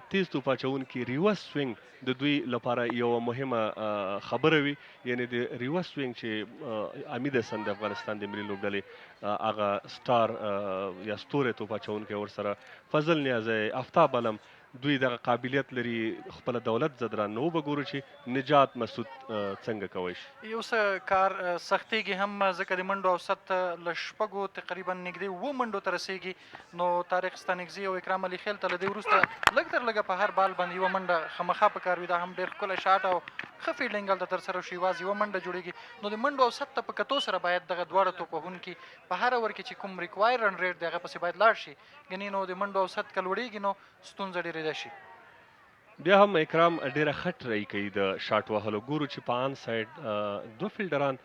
تیز توپ اچونکي ریورس سوینګ د دوی لپاره یوه مهمه خبره وي. یعنې د ریورس سوینګ چې امید حسن د افغانستان د ملي لوبډلې هغه سټار یا ستوری توپ اچونکی ورسره فضل نیازی آفتاب علم دوی دغه قابلیت لري خپله دولت زدران نو وګورو چې نجات مسعود څنګه کوی شي. یو څه کار سختېږي هم ځکه د منډو اوسط له شپږو تقریبا نږدې 7 منډو ته رسېږي. نو طارق ستانکزي او اکرام علي خیل ته له دې وروسته لږ تر لږه په هر بال باندې یوه منډه خامخا پکار وي. دا هم ډېر ښکلی شاټ او ښه فیلډینګ هلته ترسره شو. یوازې یوه منډه جوړېږي. نو د منډو اوسط ته په کتو سره باید دغه دواړه توپ وهونکي په هر اوور کې چې کوم ریکوایر رن ریټ دی هغه پسې باید لاړ شي. ګنې نو د منډو اوسط که لوړېږي نو ستونزه ډېرېده شي. بیا هم اکرام ډیره ښه ټرای کوي د شاټ وهلو. ګورو چې په آن سایډ دوه فیلډران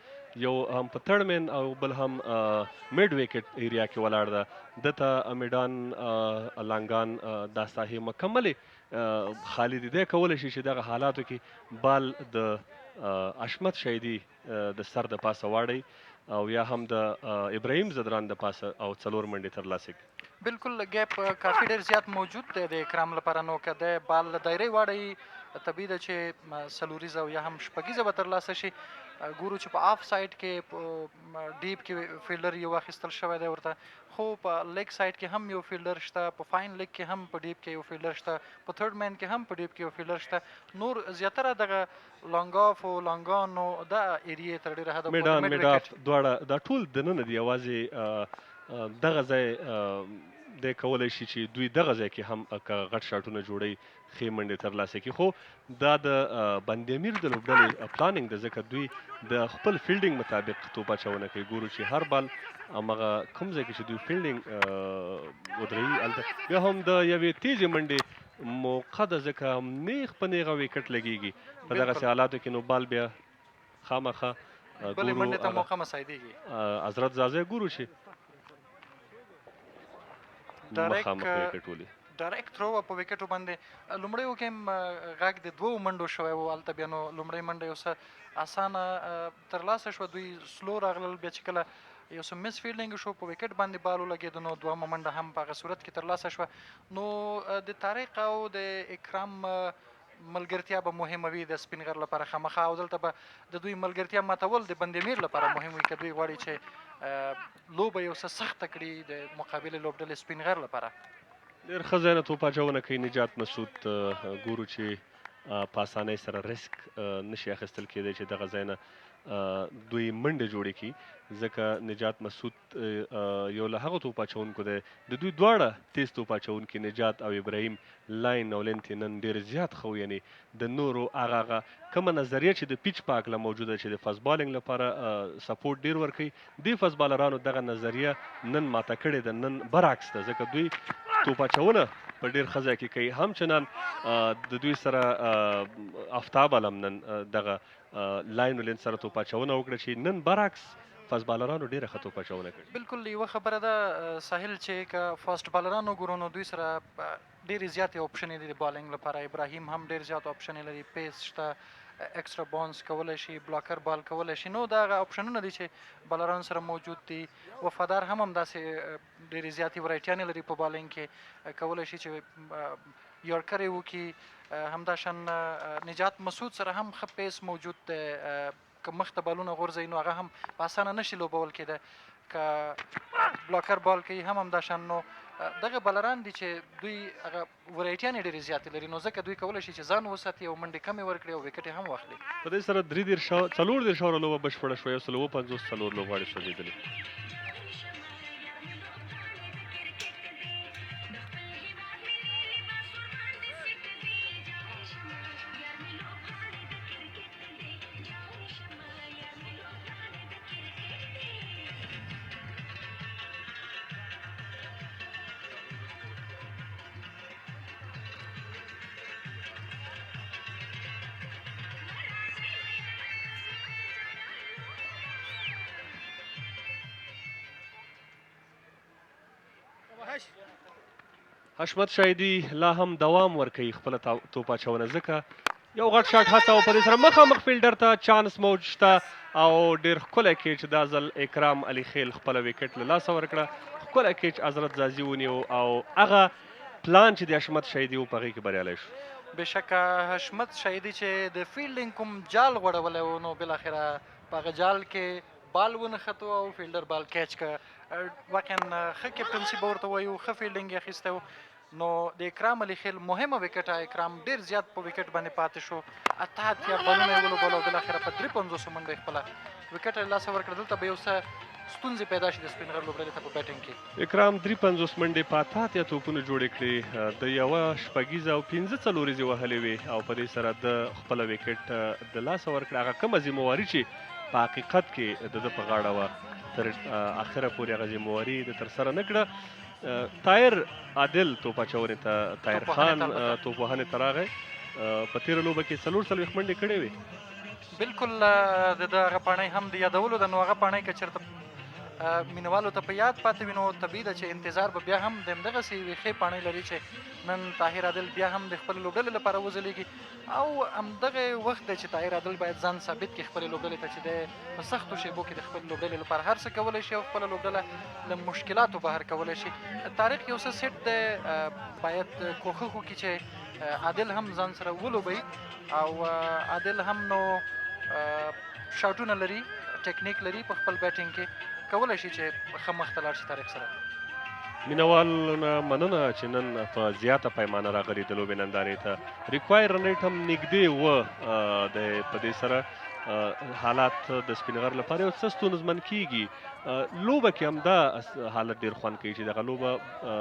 یو هم په تړ مین او بل هم میډ ویکټ ایریا کې ولاړ ده. دته میډان لانګان دا ساحې مکملې خالي دي. دی کولی شي چې دغه حالاتو کې بال د اشمت شهیدي د سر د پاسه واړی او یا هم د ابراهیم زدران د پاسه او 4 منډې ترلاسه کړي. بالکل ګیپ کافي ډېر زیات موجود دی د اکرام لپاره. نو که دی بال له دایرې واړوي طبیعي ده چې څلوریزه او یا هم شپږیزه به ترلاسه شي. ګورو چې په آف سایډ کې په ډیپ کې فیلډر یو اخیستل شوی دی ورته، خو په لیګ سایډ کې هم یو فیلډر شته، په فاین لیګ کې هم په ډیپ کې یو فیلډر شته، په تھرډ مین کې هم په ډیپ کې یو فیلډر شته. نور زیاتره دغه لانګ آف او لانګان او دا ایریې تر ډېره حده میډان میډ آف دواړه دا ټول دننه دي. یوازې دغه ځای دی کولی شي چې دوی دغه ځای کې هم که غټ شاټونه جوړوي ښې منډې ترلاسه کړي. خو دا د بند امیر د لوبډلې پلانینګ ده ځکه دوی د خپل فیلډینګ مطابق توپ اچونه کوي. ګورو چې هر بال همغه کوم ځای کې چې دوی فیلډینګ ودروي هلته بیا هم د یوې تیزې منډې موقع ده ځکه نیغ په نیغه ویکټ لګېږي په دغسې حالاتو کې. نو بال بیا خامخا بلې منډې ته موقع مساعدېږي. حضرت زازی ګورو چې ډایرکټ تھرو په وکټو باندې لومړیو کې هم غږ د 2 منډو شوی و. هلته بیا نو لومړۍ منډه یو څه اسانه ترلاسه شوه. دوی سلو راغلل. بیا چې کله یو څه مس فیلډینګ شو په وکټ باندې بال ولګېد نو دویمه منډه هم په هغه صورت کې ترلاسه شوه. نو د طارق او د اکرام ملګرتیا به مهمه وي د سپینغر لپاره خامخا، او دلته به د دوی ملګرتیا ماتول د بندمیر لپاره مهم وي که دوی غواړي چې لوبه یو څه سخته کړي د مقابلې لوبډلې سپینغر لپاره. ډېر ښه ځای نه توپ اچونه کوي نجات مسعود. ګورو چې په اسانۍ سره ریسک نشي اخیستل کېدی چې دغه ځای نه دوی منډې جوړې کړي ځکه نجات مسعود یو له هغو توپ اچوونکو دی. د دوی دواړه تیز توپ اچوونکي نجات او ابراهیم لاین او لینت یې نن ډېر زیات ښه و. یعنې د نورو هغه کومه نظریه چې د پیچ په هکله موجوده چې د فاست بالینګ لپاره سپورټ ډېر ورکوي دې فاست بالرانو دغه نظریه نن ماته کړې ده. نن برعکس ده ځکه دوی توپ اچونه په ډېر ښه ځای کې کوي. همچنان د دوی سره آفتاب علم نن دغه لاین ولین سره توپ اچونه وکړه چې نن برعکس فاست بالرانو ډېره ښه توپ اچونه کړې. بالکل یوه خبره ده ساحل چې که فاست بالران وګورو نو دوی سره ډېرې زیاتې اپشنې دي د بالینګ لپاره. ابراهیم هم ډېر زیات اپشنې لري، پیس شته، ایکسترا بانس کولی شي، بلاکر بال کولی شي. نو دا هغه اپشنونه دي چې بالران سره موجود دي. وفادار هم همداسې ډېرې زیاتې ورایټیانې لري په بالینګ کې، کولی شي چې یارکر یې وکړي. همداشان نجات مسعود سره هم ښه پیس موجود دی. که مخ ته بالونه غورځوي نو هغه هم په اسانه نشي لوبول کېده. که بلاکر بال کوي هم همداشان. نو دغه بالران دي چې دوی هغه ورایټیانې ډېرې زیاتې لري نو ځکه دوی کولی شي چې ځان وساتي او منډې کمې ورکړي او وکټ یې هم واخلي. په دې سره 43 اوره لوبه بشپړه شوه. 150 څلور لوبغاړي سوځېدلي. حشمت شهیدي لا هم دوام ورکوي خپله توپ اچونه ځکه یو غټ شاټ هڅه او په دې سره مخامخ فیلډر ته چانس موج شته او ډېر ښکلی کیچ دا ځل اکرام علي خیل خپله وکټ له لاسه ورکړه. ښکلی کیچ حضرت زازي ونیو او هغه پلان چې د حشمت شهیدي و په هغې کې بریالی شو. بېشکه حشمت شهیدي چې د فیلډینګ کوم جال غوړولی و نو بالاخره په هغه جال کې بال ونښتو او فیلډر بال کیچ که واقعا ښه کیپټنسي به ورته وایو، ښه فیلډینګ یې اخیستی و. نو د اکرام علي خیل مهمه وکټه اکرام ډېر زیات په وکټ باندې پاتې شو، 88 بالونه یې ولوبول او بالاخره په 53 منډو یې خپله وکټ له لاسه ورکړه. دلته به یو څه ستونزې پیدا شي د سپین غر لوبډلې ته په بیټینګ کې. اکرام 53 منډې په 88 توپونو جوړې کړې، د یوه شپږیزه او 15 څلوریزې وهلې وې او په دې سره د خپله وکټ د لاسه ورکړه. هغه کومه ذمهواري چې په حقیقت کې د ده په غاړه وه تر اخره پورې هغه ذمهواري د ترسره نه کړه. طاهر عادل توپ اچونې ته طاهر خان توپ وهنې ته راغی. په تېره لوبه کې 44 منډې کړې وې. بالکل د ده هغه پاڼۍ هم د یادولو ده. نو هغه پاڼۍ که چېرته مینوالو ته په یاد پاتې وي نو طبیعي ده چې انتظار به بیا هم د همدغسې یوې ښې پاڼۍ لري چې نن طاهر عادل بیا هم د خپلې لوبډلې لپاره وځلیږي او همدغه وخت دی چې طاهر عادل باید ځان ثابت کړي خپلې لوبډلې ته چې دی په سختو شیبو کې د خپلې لوبډلې لپاره هر څه کولی شي او خپله لوبډله له مشکلاتو بهر کولی شي. طارق یو څه سیټ دی، باید کوښښ وکړي چې عادل هم ځان سره ولوبوي او عادل هم نو شاټونه لري، ټیکنیک لري په خپل بیټینګ کې، کولی شي چې ښه مخته لاړ شي طارق سره. مینوالو نه مننه چې نن په زیاته پیمانه راغلي د لوبې نندارې ته. ریکوایر رن ریټ هم نږدې و، په دې سره حالات د سپین غر لپاره یو څه ستونزمن کیږي. لوبه کې هم دا حالت ډېر خوند کوي چې دغه لوبه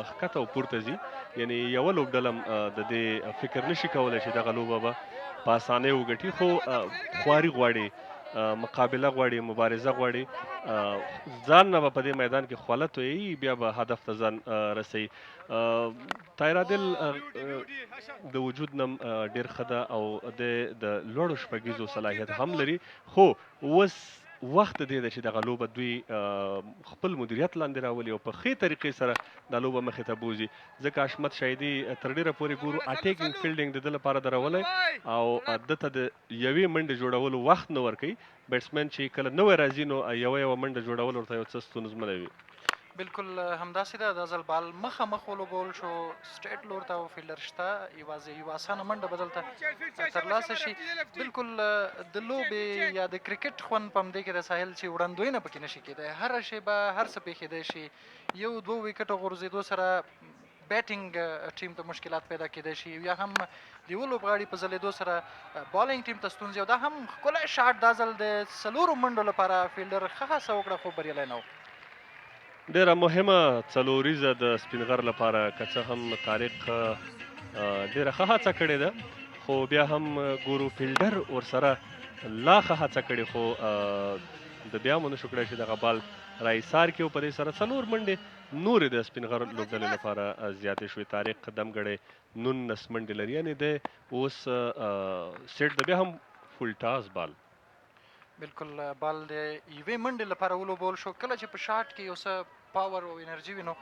ښکته او پورته ځي، یعنی یوه لوبډله هم د دې فکر نشي کولی چې دغه لوبه به په اسانۍ وګټي، خو خواري غواړي، مقابله غواړي، مبارزه غواړي. ځان نه به په دې میدان کې خوله تویي، بیا به هدف ته ځان رسوي. طاهر عادل د وجود نه ډېر ښه ده او د لوړو شپږیزو صلاحیت هم لري، خو اوس وخت دی چې دغه لوبه دوی خپل مدیریت لاندې راولي او په ښې طریقې سره دا لوبه مخې ته بوځي. ځکه حشمت شهیدي تر ډېره پورې ګورو اټیکینګ فیلډینګ د ده لپاره درولی او ده ته د یوې منډې جوړولو وخت نه ورکوي. بیټسمین چې کله نوی راځي نو یوه منډه جوړول ورته یو څه ستونزمنه وي. بالکل همداسې ده. دا ځل بال مخامخ ولوبول شو، سټریټ لور ته او فیلډر شته، یوازې یوه اسانه منډه به دلته ترلاسه شي. بالکل د لوبې یا د کرکټ خوند په همدې کې د ساحل چې وړاندوینه پکې نشي کېدی، هره شیبه هر څه پېښېدی شي. یو دوه وکټو غورځېدو سره بیټینګ ټیم ته مشکلات پیدا کېدی شي، یا هم د یوه لوبغاړي په ځلېدو سره بالینګ ټیم ته ستونزې، او دا هم ښکلی شاټ دا ځل د 4 منډو لپاره فیلډر ښه هڅه وکړه خو بریالی نه و. ډېره مهمه څلوریزه د سپین غر لپاره، که څه هم طارق ډېره ښه هڅه کړې ده، خو بیا هم ګورو فیلډر ورسره لا ښه هڅه کړې، خو د بیا مو نشو کړی چې دغه بال راایسار کړي او په دې سره 4 منډې نورې د سپین غر لوبډلې لپاره زیاتې شوې. طارق دمګړی 19 منډې لري، یعنې دی اوس سیټ د بیا هم فول ټاس بال. بالکل بال د یوې منډې لپاره ولوبول شو. کله چې په شاټ کې یو څه پاور او انرژي وي نو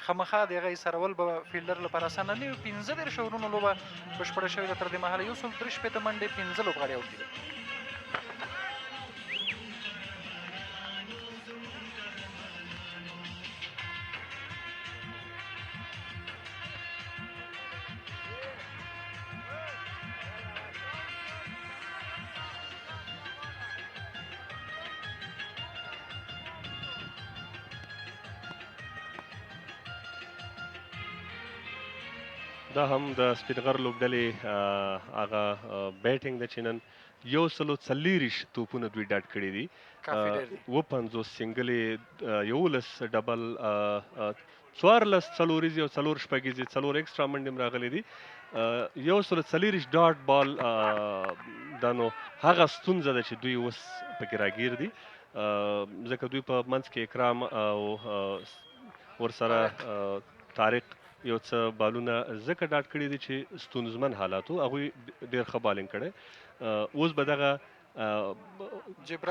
خامخا د هغه ایسارول به فیلډر لپاره اسانه نه وي. 15 اوورونو لوبه بشپړه شوې ده تر دې مهاله، 163 منډې، 15 لوبغاړي اوټ دي. دا هم د سپین غر لوبډلې هغه بیټینګ ده چې نن 140 توپونه دوی ډاټ کړي دي. کافي ډېر دي. 50 سنګلې، 11 ډبل، 14 څلوریزې او 4 شپږیزې، 4 ایکسټرا منډې هم راغلي دي. 140 ډاټ بال دا نو هغه ستونزه ده چې دوی اوس پکې راګیر دي، ځکه دوی په منځ کې اکرام او ورسره طارق یو څه بالونه ځکه ډاټ کړي دي چې ستونزمن حالات وو، هغوی ډېر ښه بالینګ کړی. اوس به دغه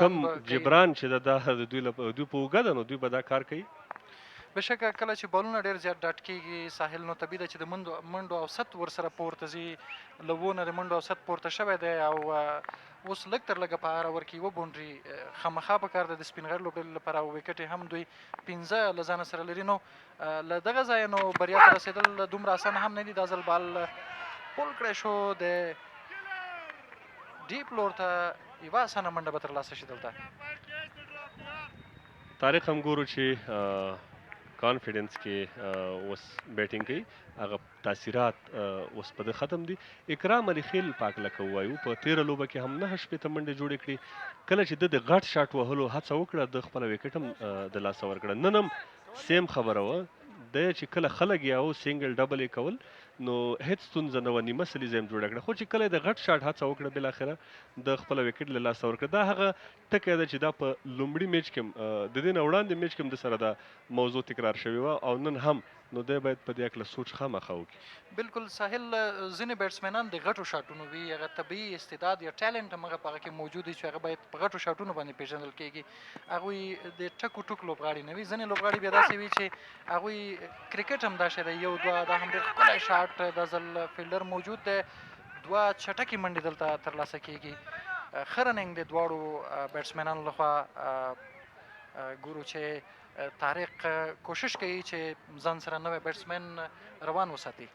کم جبران چې دا د دوی په اوږه ده نو دوی به دا کار کوي. بېشکه کله چې بالونه ډېر زیات ډاټ کېږي ساحل، نو طبیعي ده چې د منډو اوسط ورسره پورته ځي. له 7 نه د منډو اوسط پورته شوی دی او اوس لږ تر لږه په هر اوور کې یوه باونډري خامخا پکار ده د سپینغر لوبډلې لپاره او ویکټ یې هم دوی 15 له ځانه سره لري. نو له دغه ځایه نو بریا ته رسېدل دومره اسانه هم نه دي. دا ځل بال پول کړی شو د ډیپ لور ته، یوه اسانه منډه به ترلاسه شي دلته. طارق هم ګورو چې کانفیډنس کې اوس بیټینګ کوي، هغه تاثیرات اوس په ده ختم دي. اکرام علي خیل پاک لکه ووایو په تېره لوبه کې هم 9 شپېته منډې جوړې کړي. کله چې ده د غټ شاټ وهلو هڅه وکړه د خپله ویکټ هم د لاسه ورکړه. نن هم سیم خبره وه، دی چې کله خلک یې او سینګل ډبل یې کول نو هیڅ ستونزه نه وه، نیمه سلیزه یې جوړه کړه. خو چې کله یې د غټ شاټ هڅه وکړه بالاخره د خپله ویکټ له لاسه ورکړه. دا هغه ټکی ده چې دا په لومړي میچ کې هم د دې نه وړاندې میچ کې هم د سره دا موضوع تکرار شوې وه او نن هم. نو دی باید په دې هکله سوچ خامخا وکړي. بالکل ساحل ځینې بیټسمنان د غټو شاټونو وي، هغه طبیعي استعداد یا ټیلنټ هم هغه په هغه کې موجود وي چې هغه باید په غټو شاټونو باندې پیژندل کېږي. هغوی د ټکو ټوک لوبغاړي نه وي. ځینې لوبغاړي بیا داسې وي چې هغوی کرکټ هم دا شی دی، یو دوه دا هم ډېر ښکلی شاټ، دا ځل فیلډر موجود دی، 2 چټکې منډې دلته ترلاسه کېږي. ښه رننګ د دواړو بیټسمنانو لخوا. ګورو چې طارق کوشش کوي چې ځان سره نوی بیټسمن روان وساتي.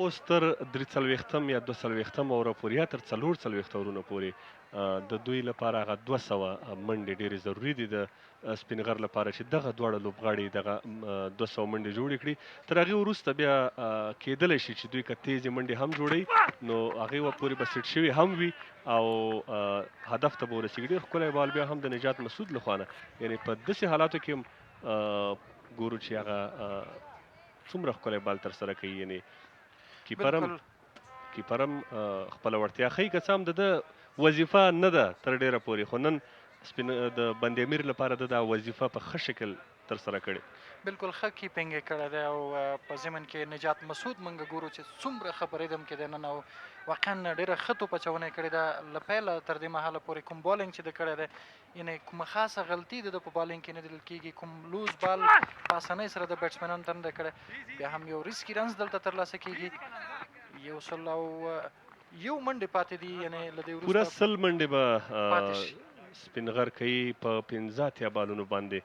اوس تر 43 یا 42 اوره پورې یا تر 44 اورونو پورې د دوی لپاره هغه 200 منډې ډېرې ضروري دي د سپینغر لپاره چې دغه دواړه لوبغاړي دغه 200 منډې جوړې کړي. تر هغې وروسته بیا کېدلی شي چې دوی که تیزې منډې هم جوړوي نو هغې پورې به سیټ شوي هم وي او هدف ته به ورسېږي. ډېر ښکلی بال بیا هم د نجات مسعود لخوا نه، یعنې په داسې حالاتو کې هم ګورو چې هغه څومره ښکلی بال ترسره کوي. یعنې کیپر هم خپله وړتیا ښیي، که څه هم د ده وظیفه نه ده تر ډېره پورې، خو نن د بند امیر لپاره ده دا وظیفه په ښه شکل ترسره کړې. بالکل ښه کیپینګ یې کړی دی او په ضمن کې نجات مسعود موږ ګورو چې څومره ښه په ریدم کې دی نن او واقعا ډېره ښه توپ اچونه یې کړې ده. له پیله تر دې مهاله پورې کوم بالینګ چې ده کړی دی، یعنې کومه خاصه غلطي د ده په بالینګ کې نه لیدل کېږي. کوم لوز بال په اسانۍ سره د بیټسمنانو ته نه دی کړی. بیا هم یو ریسکي رنز دلته ترلاسه کېږي. 101 منډې پاتې دي، یعنې له دې وروسته پوره 100 منډې به پاتې شي. سپینغر کوي په 15 اتیا بالونو باندې.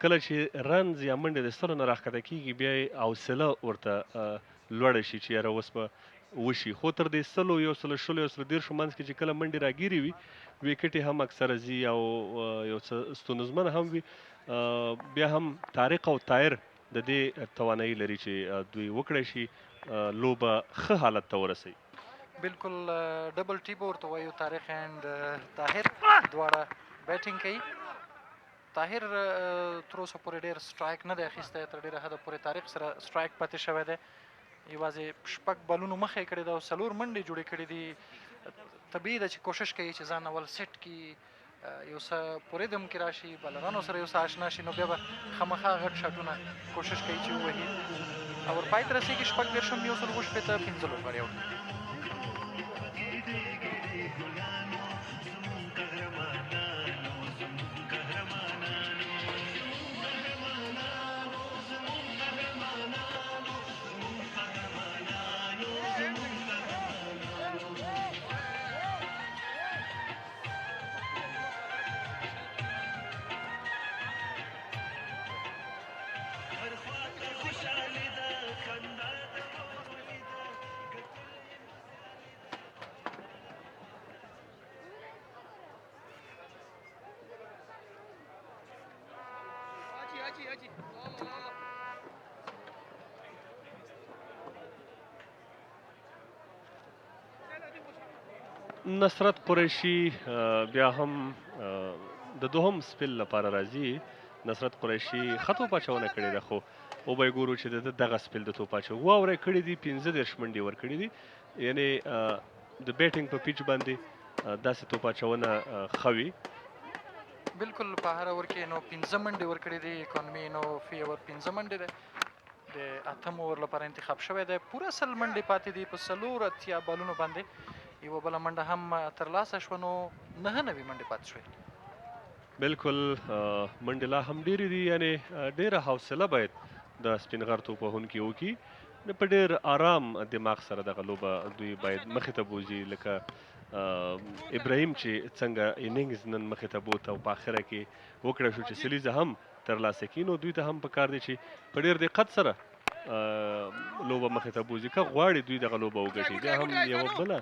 کله چې رنز یا منډې د 100 نه راښکته کېږي بیا یې حوصله ورته لوړه شي چې یاره اوس به وشي. خو تر دې 100 یو سلو شلو یو سلو دېرشو منځ کې چې کله منډې راګیرې وي ویکټ یې هم اکثره ځي او یو څه ستونزمن هم وي. بیا هم طارق او طاهر د دې توانایي لري چې دوی وکړی شي لوبه ښه حالت ته ورسوي. بالکل ډبل ټي به ورته وایو. طارق اینډ طاهر دواړه بیټینګ کوي. طاهر تر اوسه پورې ډېر سټرایک نه دی اخیستی، تر ډېره حده پورې طارق سره سټرایک پاتې شوی دی. یوازې 6 بالونو مخه یې کړې ده او 4 منډې جوړې کړې دي. طبیعي ده چې کوشش کوي چې ځان اول سیټ کړي، یو څه په ریدم کې راشي، بالرانو سره یو څه آشنا شي، نو بیا به خامخا غټ شاټونه کوشش کوي چې ووهي او ورپای ته رسېږي. 14 یو سلو 15 15 لوبغاړي اوټ دي. نصرت قریشي بیا هم د دوهم سپیل لپاره راځي. نصرت قریشي ښه توپ اچونه کړې ده، خو وبه یې ګورو چې د ده دغه سپیل د توپ اچو 2 اوره یې کړي دي، 15 منډې ورکړي دي. یعنې د بیټینګ په پیچ باندې داسې توپ اچونه ښه وي. بالکل په هر اوور کې نو 15 منډې ورکړي دي. اکانومي نو فی اوور 15 منډې ده، د 8 اوور لپاره انتخاب شوی دی. پوره 100 منډې پاتې دي په 4 اتیا بالونو باندې. یوه بله منډه هم ترلاسه شوه، نو 9 منډې پاتې شوې. بالکل منډې لا هم ډېرې دي، یعنې ډېره حوصله باید د سپین غر توپوهونکي وکړي. په ډېر آرام دماغ سره دغه لوبه دوی باید مخې ته بوځي، لکه ابراهیم چې څنګه انینګز نن مخې ته بوت او په اخره کې وکړه شو چې سلیزه هم ترلاسه کړي، نو دوی ته هم پکار دی چې په ډېر دقت سره لوبه مخې ته بوځي. که غواړي دوی دغه لوبه وګټي، بیا هم یوه بله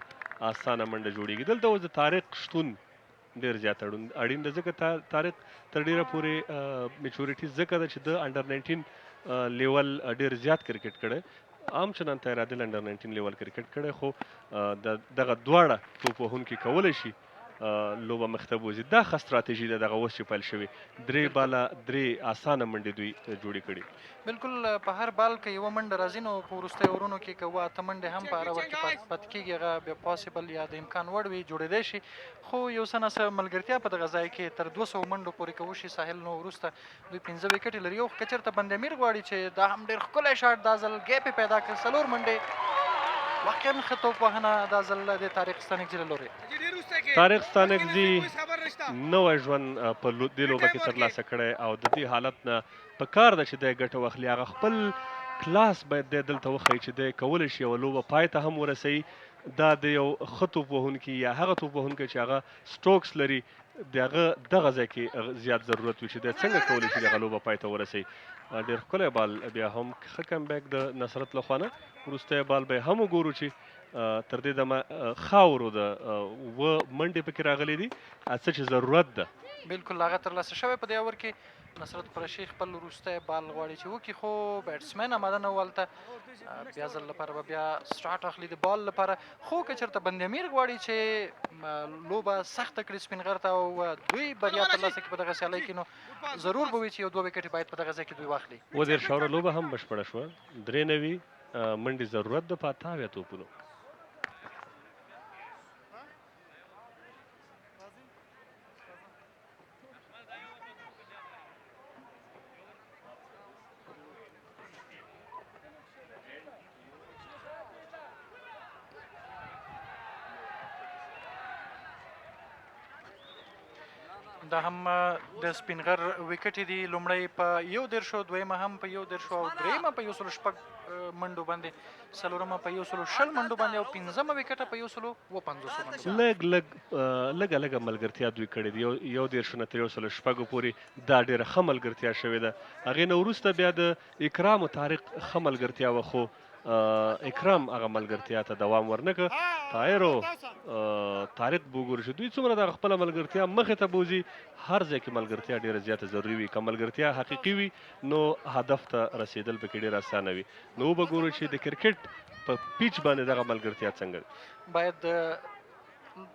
اسانه منډه جوړیږي. دلته اوس د طارق شتون ډېر زیات اړین ده، ځکه طارق تر ډېره پورې میچورټي ځکه ده چې د انډر 19 لیول ډېر زیات کرکټ کړی. عام چنان طاهر عادل انډر 19 لیول کرکټ کړی، خو دغه دواړه توپوهونکي کولی شي لوبه مخ ته بوځي. دا ښه ستراتیژي ده دغه اوس چې پیل شوې. درې بالکل باله درې اسانه منډې دوی جوړې کړي. بالکل په هر بال کې یوه منډه راځي، نو په وروستیو اورونو کې که اوه اته منډې هم په هر اوور کې پاتې کېږي، هغه بیا پاسبل یا د امکان وړ وي، جوړېدی شي. خو یو څه ناڅه ملګرتیا په دغه ځای کې تر 200 منډو پورې که وشي ساحل، نو وروسته دوی 15 وکټې لري. او که چېرته بند امیر غواړي چې دا هم ډېر ښکلی شاټ، دا ځل ګیپ یې پیدا کړ، 4 منډې. واقعا ښه توپوهنه دا ځل د طارق ستانکزي له لورې. طارق ستانکزي نوی ژوند په دې لوبه کې ترلاسه کړی او د دې حالت نه په کار ده چې دی ګټه واخلي. هغه خپل کلاس باید دی دلته وښیي چې دی کولی شي یوه لوبه پای ته هم ورسوي. دا د یو ښه توپوهونکي یا هغه توپوهونکی چې هغه سټوکس لري، د هغه دغه ځای کې زیات ضرورت وي چې دی څنګه کولی شي دغه لوبه پای ته ورسوي. ډېر ښکلی بال، بیا هم ښه کمبیک د نصرت لخوا نه. وروستی بال به هم وګورو چې تر دې دمه خاورو د اوه منډې پکې راغلي دي، څه چې ضرورت ده. بالکل هغه ترلاسه شوی په دې اوور کې. نصرت قریشي خپل وروستی بال غواړي چې وکړي، خو بیټسمین آماده نه و هلته. بیا ځل لپاره به بیا سټارټ اخلي د بال لپاره. خو که چېرته بند امیر غواړي چې لوبه سخته کړي سپین غر ته او دوی بریا ترلاسه کړي په دغه سیالۍ کې، نو ضرور به وي چې یو دوه وکټې باید په دغه ځای کې دوی واخلي. 20 اوره لوبه هم بشپړه شوه. 93 منډې ضرورت ده په 88 توپونو. دا هم د سپینغر وکټې دي، لومړی په 11، دویمه هم په 11 او درېیمه په 106 منډو باندې، څلورمه په 120 منډو باندې او پنځمه وکټه په 150 منډو. لږه لږه ملګرتیا دوی کړې دي، یو 13 نه تر 106 پورې دا ډېره ښه ملګرتیا شوې ده. هغې نه وروسته بیا د اکرام او طارق ښه ملګرتیا وه، خو اکرام هغه ملګرتیا ته دوام ورنکړ. طاهر او طارق به وګورو چې دوی څومره دغه خپله ملګرتیا مخې ته بوځي. هر ځای کې ملګرتیا ډېره زیاته ضروري وي. که ملګرتیا حقیقي وي نو هدف ته رسېدل پکې ډېر اسانه وي. نو وبګورو چې د کرکټ په پیچ باندې دغه ملګرتیا څنګه ده. باید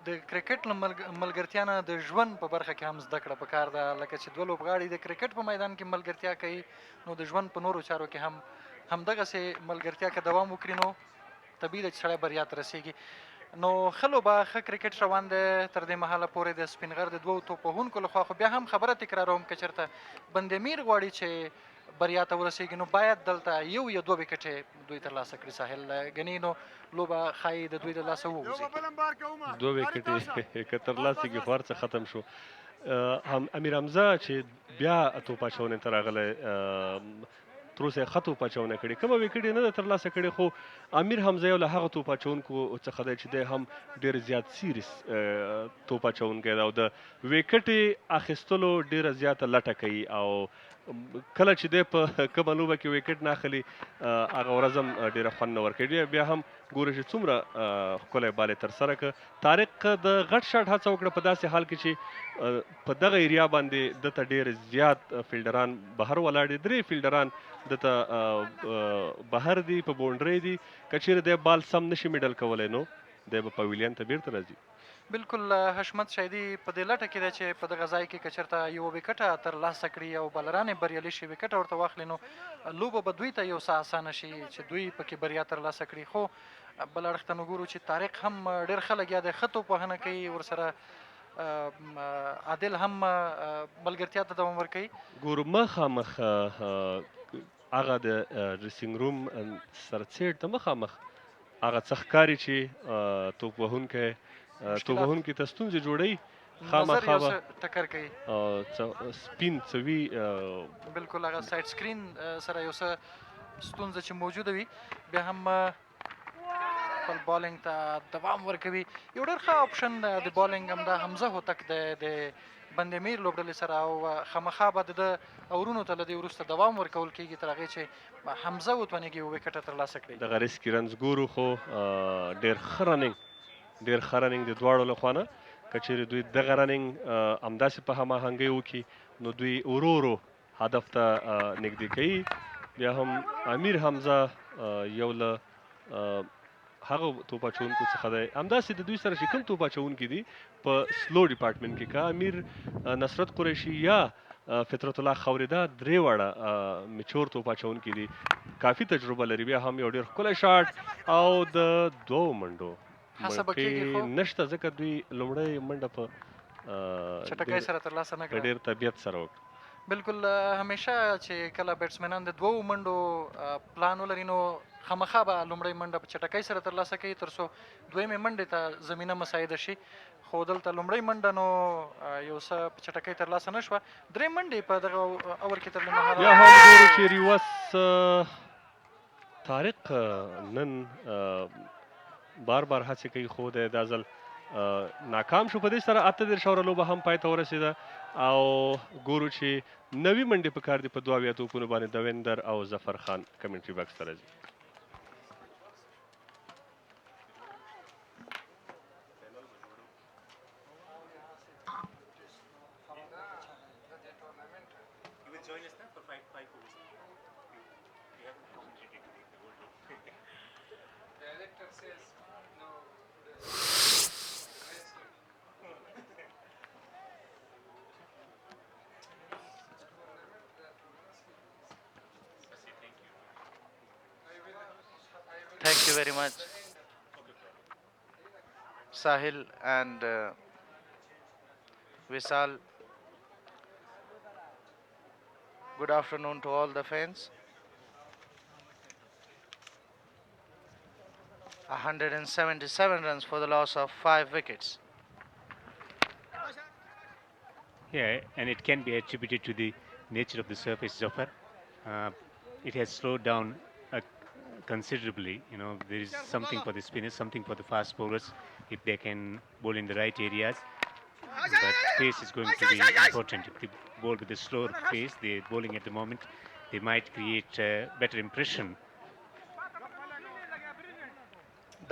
د کرکټ له ملګرتیا نه د ژوند په برخه کې هم زده کړه پکار ده. لکه چې دوه لوبغاړي د کرکټ په میدان کې ملګرتیا کوي، نو د ژوند په نورو چارو کې هم همدغسې ملګرتیا که دوام وکړي، نو طبیعي ده چې سړی بریا ته رسېږي. نو ښه لوبه، ښه کرکټ روان دی تر دې مهاله پورې د سپینغر د دوو توپوهونکو لخوا. خو بیا هم خبره تکراروم، که چېرته بند امیر غواړي چې بریا ته ورسېږي، نو باید دلته یو یا دوه وکټې دوی ترلاسه کړي ساحل. ګنې نو لوبه ښایي د دوی له لاسه ووځي. 2 وکټې که ترلاسه کړي خو هر څه ختم شو. امیر حمزه چې بیا توپ اچونې ته راغلی، تر اوسه یې ښه توپ اچونه کړې، کومه وکټ یې نه ده ترلاسه کړې، خو امیر حمزه یو له هغه توپ اچوونکو څخه دی چې دی هم ډېر زیات سیریس توپ اچوونکی دی او د وکټې اخیستلو ډېره زیاته لټه کوي. او کله چې دی په کومه لوبه کې وکټ نه اخلي، هغه ورځ هم ډېره خوند نه ورکوي. بیا هم ګورو چې څومره ښکلی بال یې ترسره کړه. طارق د غټ شاټ هڅه وکړه په داسې حال کې چې په دغه ایریا باندې دته ډېر زیات فیلډران بهر ولاړ دي. 3 فیلډران دته بهر دي، په باونډرۍ دي. که چیرې دی بال سم نشي میډل کولی، نو دی به پویلین ته بیرته راځي. بالکل حشمت شایدي په دې لټه کې ده چې په دغه ځای کې که چېرته یوه وکټه ترلاسه کړي او بالران یې بریالي شي، وکټه ورته واخلي، نو لوبه به دوی ته یو څه اسانه شي چې دوی پکې بریا ترلاسه کړي. خو بل اړخ ته نو ګورو چې طارق هم ډېر ښه لګیا دی، ښه توپوهنه کوي، ورسره عادل هم ملګرتیا ته دوام ورکوي. ګورو مخامخ هغه د ډریسینګ روم سرڅیټ ته مخامخ هغه څه ښکاري چې توپ وهونکی ته ستونزې جوړوي. نظر خامخا یو به څه ټکر کوي. سپین څوي بالکل هغه سایډ سکرین سره یو څه ستونزه چې موجوده وي بیا هم خپل بالینګ ته دوام ورکوي. یو ډېر ښه آپشن د بالینګ همدا حمزه هوتک د بند امیر لوبډلې سره او خامخا به د ده اورونو ته له دې وروسته دوام ورکول کېږي تر هغې چې حمزه وتوانېږي یو وکټه ترلاسه کړي. دغه ریسکي رنز ګورو خو ډېر ښه رننګ د دواړو له خوا نه. که چیرې دوی دغه رننګ همداسې په هماهنګۍ وکړي نو دوی ورو ورو هدف ته نږدې کوي. بیا هم امیر حمزه یو له هغه توپ اچوونکو څخه دی. همداسې د دوی سره چې کوم توپ اچوونکي دي په سلو ډپارټمنټ کې که امیر نصرت قریشي یا فطرت الله خوریدا درې واړه میچور توپ اچوونکي دي، کافي تجربه لري. بیا هم یو ډېر ښکلی شاټ او د دوو منډو هڅه به کېږي خو نشته ځکه دوی لومړۍ منډه په چټکۍ سره ترلاسه نه کړه. په ډېر طبیعت سره وکړه. بالکل همیشه چې کله بیټسمنان د دوو منډو پلان ولري نو خامخا به لومړۍ منډه په چټکۍ سره ترلاسه کوي تر څو دویمې منډې ته زمینه مساعده شي. خو دلته لومړۍ منډه نو یو څه په چټکۍ ترلاسه نه شوه. درې منډې په دغه اور کې تر لمحاله بیا هم ګورو چې ریوس طارق نن بار هڅې کوي خو دا ځل ناکام شو. په دې سره 38 اوره لوبه هم پای ته ورسېده او ګورو چې نوي منډې په کار دي په 2 اویا توپونو باندې دویندر او ظفر خان کمنټري باکس ته راځي. Thank you very much, Sahil and Visal. Good afternoon to all the fans. 177 runs for the loss of 5 wickets. Yeah, and it can be attributed to the nature of the surface, Zafar. It has slowed down considerably. You know, there is something for the spinners, something for the fast bowlers if they can bowl in the right areas. But pace is going to be important. If they bowl with a slower pace, the bowling at the moment, they might create a better impression.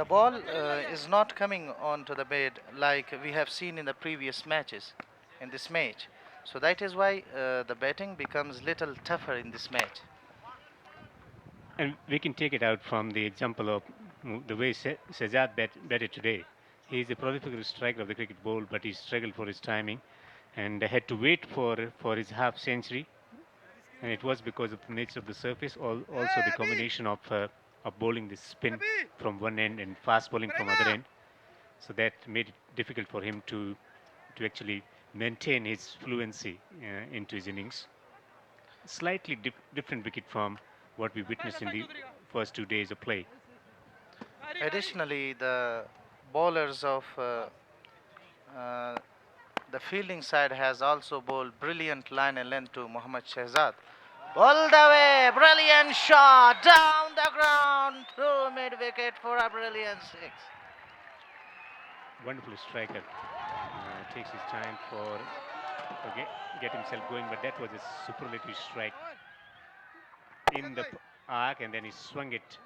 The ball is not coming onto the bed like we have seen in the previous matches in this match. So that is why the batting becomes little tougher in this match. And we can take it out from the example of the way Shahzad batted today. He is a prolific striker of the cricket ball, but he struggled for his timing and had to wait for his half century. And it was because of the nature of the surface, also the combination of bowling the spin from one end and fast bowling from other end. So that made it difficult for him to actually maintain his fluency into his innings. Slightly different wicket from what we witnessed in the first 2 days of play. Additionally, the bowlers of the fielding side has also bowled brilliant line and length to Mohammad Shahzad. Bowled away, brilliant shot down the ground through mid wicket for a brilliant six. Wonderful striker. Takes his time for get himself going, but that was a superlative strike in the arc, and then he swung it.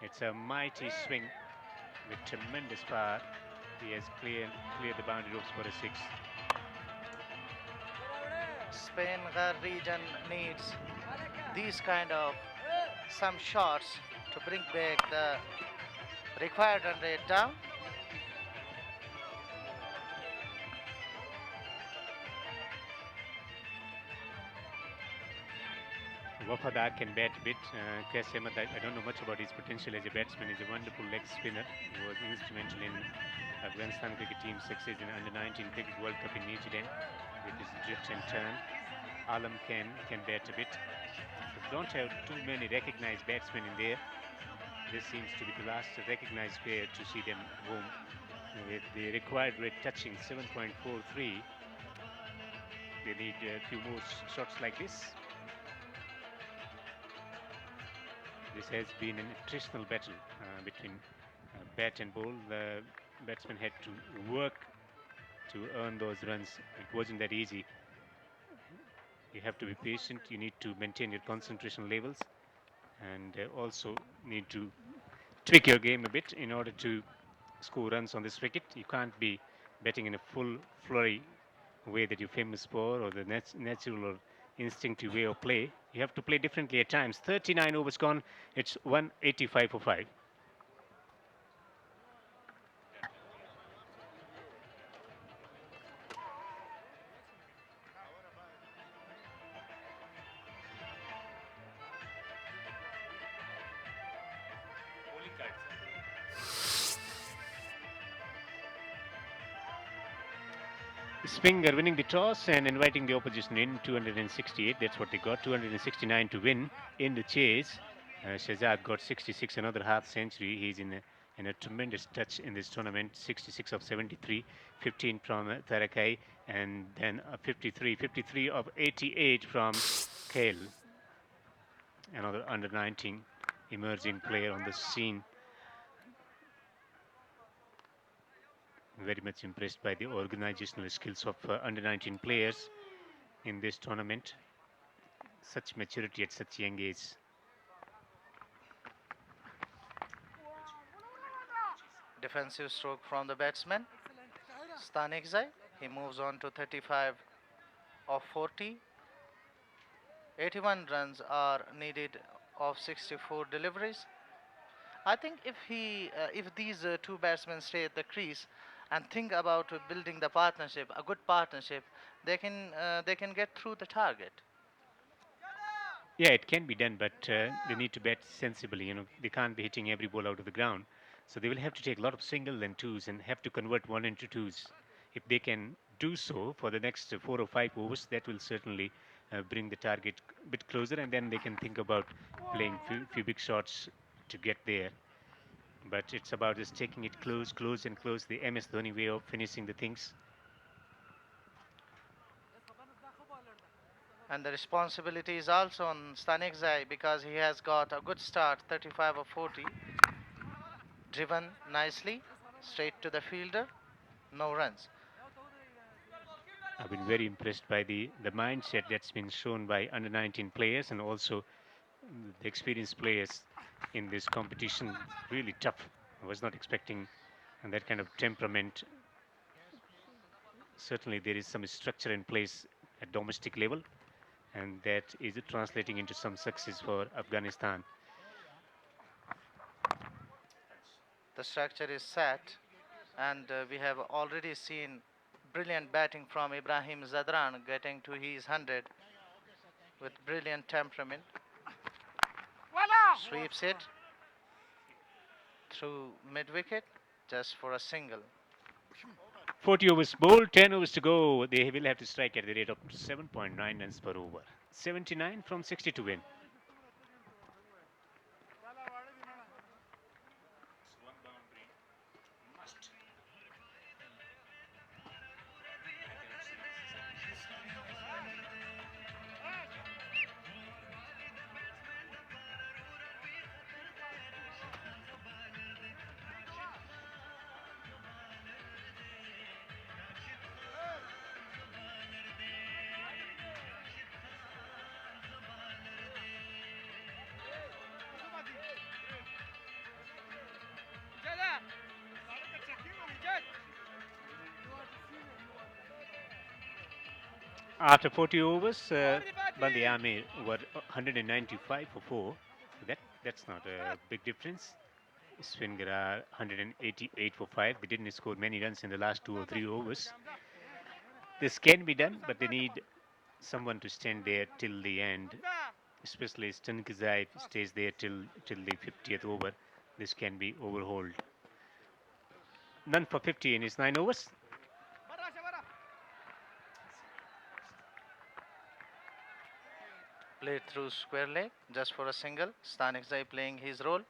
It's a mighty swing with tremendous power. He has cleared the boundary ropes for a six. Spinghar region needs these kind of some shots to bring back the required run rate down. Wafadar can bat a bit. Qais Ahmed, I don't know much about his potential as a batsman. He's a wonderful leg spinner who was instrumental in Afghanistan cricket team's success in under-19 cricket World Cup in New Zealand with his drift and turn. Alam can bat a bit. But don't have too many recognized batsmen in there. This seems to be the last recognized player to see them home. with the required rate touching 7.43. They need a few more shots like this. This has been an attritional battle between bat and ball. The batsman had to work to earn those runs. It wasn't that easy. You have to be patient. You need to maintain your concentration levels, and also need to tweak your game a bit in order to score runs on this wicket. You can't be batting in a full flurry way that you're famous for, or the natural or instinctive way of play. You have to play differently at times. 39 overs gone. It's 185 for 5. Spinghar winning the toss and inviting the opposition in. 268. That's what they got. 269 to win in the chase. Shahzad got 66, another half century. He's in a tremendous touch in this tournament. 66 of 73, 15 from Tariq, and then 53 of 88 from Kale. Another under 19 emerging player on the scene. Very much impressed by the organizational skills of under 19 players in this tournament. Such maturity at such young age. Defensive stroke from the batsman. Stanikzai. He moves on to 35 of 40. 81 runs are needed of 64 deliveries. I think if these two batsmen stay at the crease and think about building the partnership, a good partnership, they can get through the target. Yeah, it can be done, but they need to bat sensibly. They can't be hitting every ball out of the ground. So they will have to take a lot of singles and twos and have to convert one into twos. If they can do so for the next 4 or 5 overs, that will certainly bring the target a bit closer, and then they can think about playing few big shots to get there. But it's about just taking it close, and close. The MS Dhoni way of finishing the things. And the responsibility is also on Stanikzai because he has got a good start, 35 of 40. Driven nicely, straight to the fielder, no runs. I've been very impressed by the mindset that's been shown by under 19 players and also the experienced players in this competition. Really tough. I was not expecting that kind of temperament. Certainly, there is some structure in place at domestic level, and that is translating into some success for Afghanistan. The structure is set, and we have already seen brilliant batting from Ibrahim Zadran getting to his 100 with brilliant temperament. Sweeps it through mid wicket just for a single. 40 overs bowled, 10 overs to go. They will have to strike at the rate of 7.9 runs per over. 79 from 60 to win. After 40 overs, Bandi Amir were 195 for 4. That's not a big difference. Spinghar are 188 for 5. They didn't score many runs in the last 2 or 3 overs. This can be done, but they need someone to stand there till the end. Especially Stanikzai stays there till the 50th over. This can be overhauled. None for 50 in his 9 overs. Played through square leg just for a single. Stanikzai playing his role.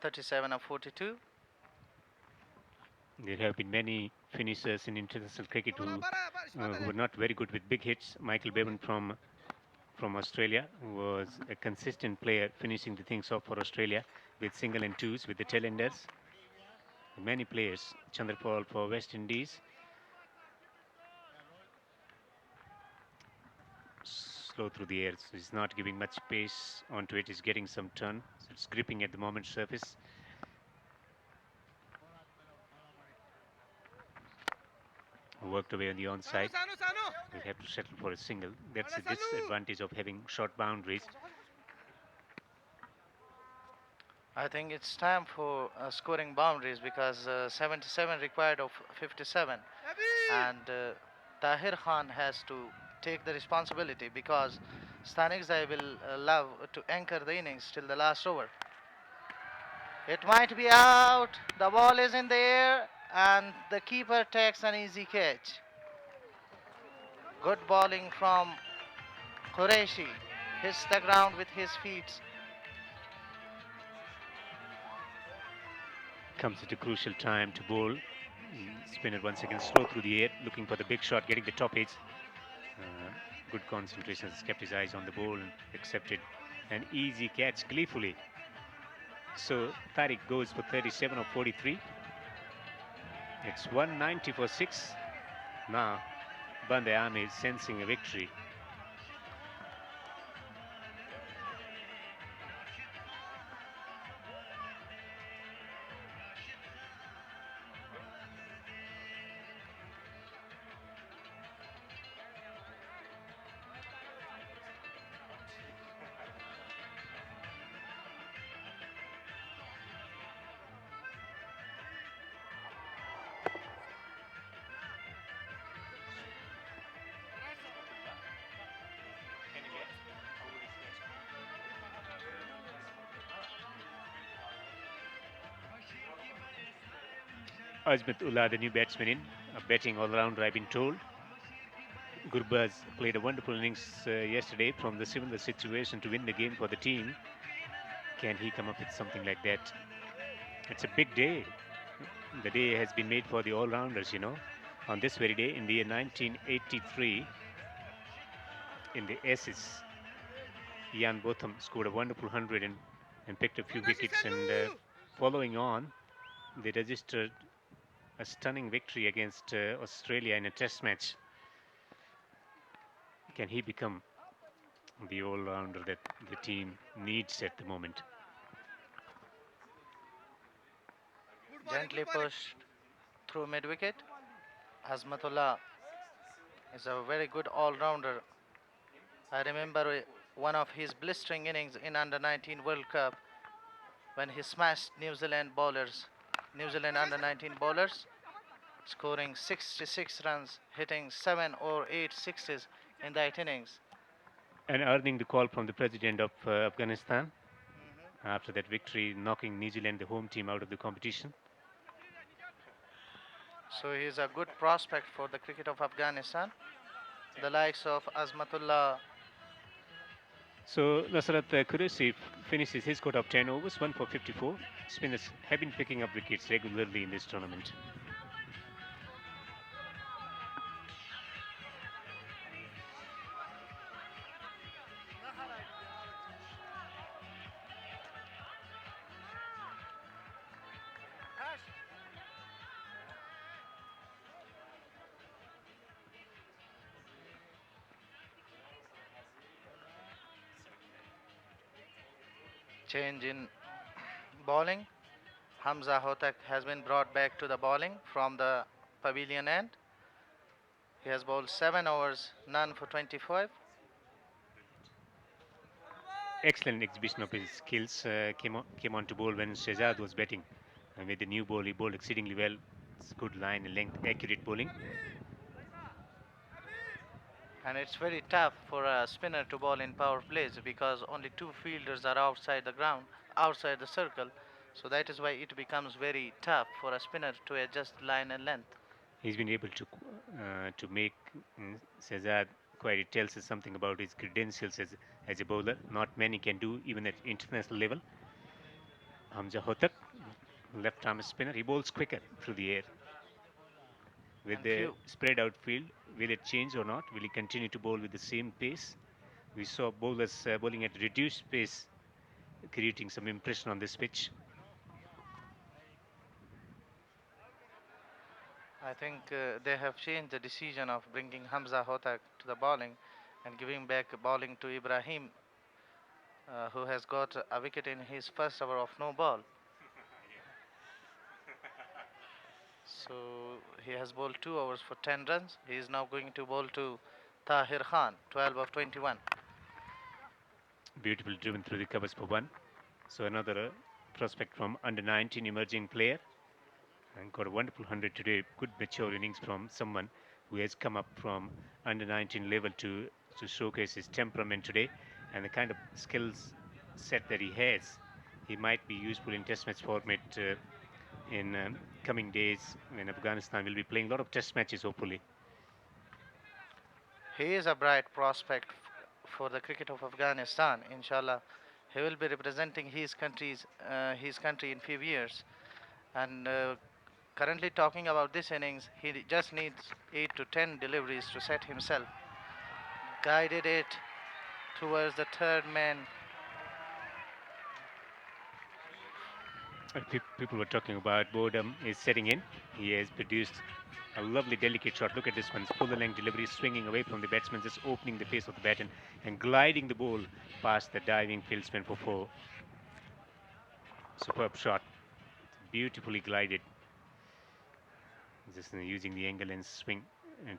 37 of 42. There have been many finishers in international cricket who were not very good with big hits. Michael Bevan from Australia was a consistent player, finishing the things off for Australia with single and twos with the tailenders. Many players. Chandrapal for West Indies. Slow through the air, so he's not giving much pace onto it. He's getting some turn. So it's gripping at the moment surface. Worked away on the onside. He'll have to settle for a single. That's the disadvantage of having short boundaries. I think it's time for scoring boundaries because 77 required of 57, and Tahir Khan has to take the responsibility because Stanikzai will love to anchor the innings till the last over. It might be out. The ball is in the air, and the keeper takes an easy catch. Good bowling from Qureshi. Hits the ground with his feet. Comes at a crucial time to bowl. Spinner once again slow through the air, looking for the big shot, getting the top edge. Good concentration, has kept his eyes on the ball and accepted an easy catch gleefully. So Tariq goes for 37 of 43. It's 190 for 6. Now Bandai Amir sensing a victory. Azmatullah, the new batsman in, a batting all-rounder, I've been told. Gurbaz played a wonderful innings yesterday from the similar situation to win the game for the team. Can he come up with something like that? It's a big day. The day has been made for the all-rounders, you know. On this very day, in the year 1983, in the Aces, Ian Botham scored a wonderful 100 and picked a few wickets. And following on, they registered a stunning victory against Australia in a test match. Can he become the all-rounder that the team needs at the moment? Gently pushed through mid-wicket. Azmatullah is a very good all-rounder. I remember one of his blistering innings in Under-19 World Cup when he smashed New Zealand bowlers, New Zealand Under-19 bowlers, scoring 66 runs, hitting 7 or 8 sixes in that innings. And earning the call from the president of Afghanistan after that victory, knocking New Zealand, the home team, out of the competition. So he is a good prospect for the cricket of Afghanistan. The likes of Azmatullah. So Nasrat Qureshi finishes his quota of 10 overs, 1 for 54. Spinners have been picking up wickets regularly in this tournament. Change in bowling. Hamza Hotak has been brought back to the bowling from the pavilion end. He has bowled 7 overs, none for 25. Excellent exhibition of his skills came on to bowl when Shehzad was batting. And with the new ball, he bowled exceedingly well. It's good line and length, accurate bowling. And it's very tough for a spinner to bowl in power plays because only 2 fielders are outside the ground, outside the circle. So that is why it becomes very tough for a spinner to adjust line and length. He's been able to make Shehzad quite. It tells us something about his credentials as a bowler. Not many can do even at international level. Hamza Hotak, left arm spinner, he bowls quicker through the air. with And the few spread out field. Will it change or not? Will he continue to bowl with the same pace? We saw bowlers bowling at reduced pace, creating some impression on this pitch. I think they have changed the decision of bringing Hamza Hotak to the bowling and giving back bowling to Ibrahim, who has got a wicket in his first over of no ball. So he has bowled 2 overs for 10 runs. He is now going to bowl to Tahir Khan, 12 of 21. Beautiful driven through the covers for one. So another prospect from under 19 emerging player and got a wonderful 100 today. Good mature innings from someone who has come up from under 19 level to showcase his temperament today and the kind of skills set that he has. He might be useful in test match format in coming days when Afghanistan will be playing a lot of test matches hopefully. He is a bright prospect for the cricket of Afghanistan. Inshallah, he will be representing his country in few years. And currently talking about this innings, he just needs 8 to 10 deliveries to set himself. Guided it towards the third man. People were talking about boredom is setting in. He has produced a lovely delicate shot. Look at this one. Full length delivery, swinging away from the batsman, just opening the face of the bat and gliding the ball past the diving fieldsman for four. Superb shot. Beautifully glided. Just using the angle and swing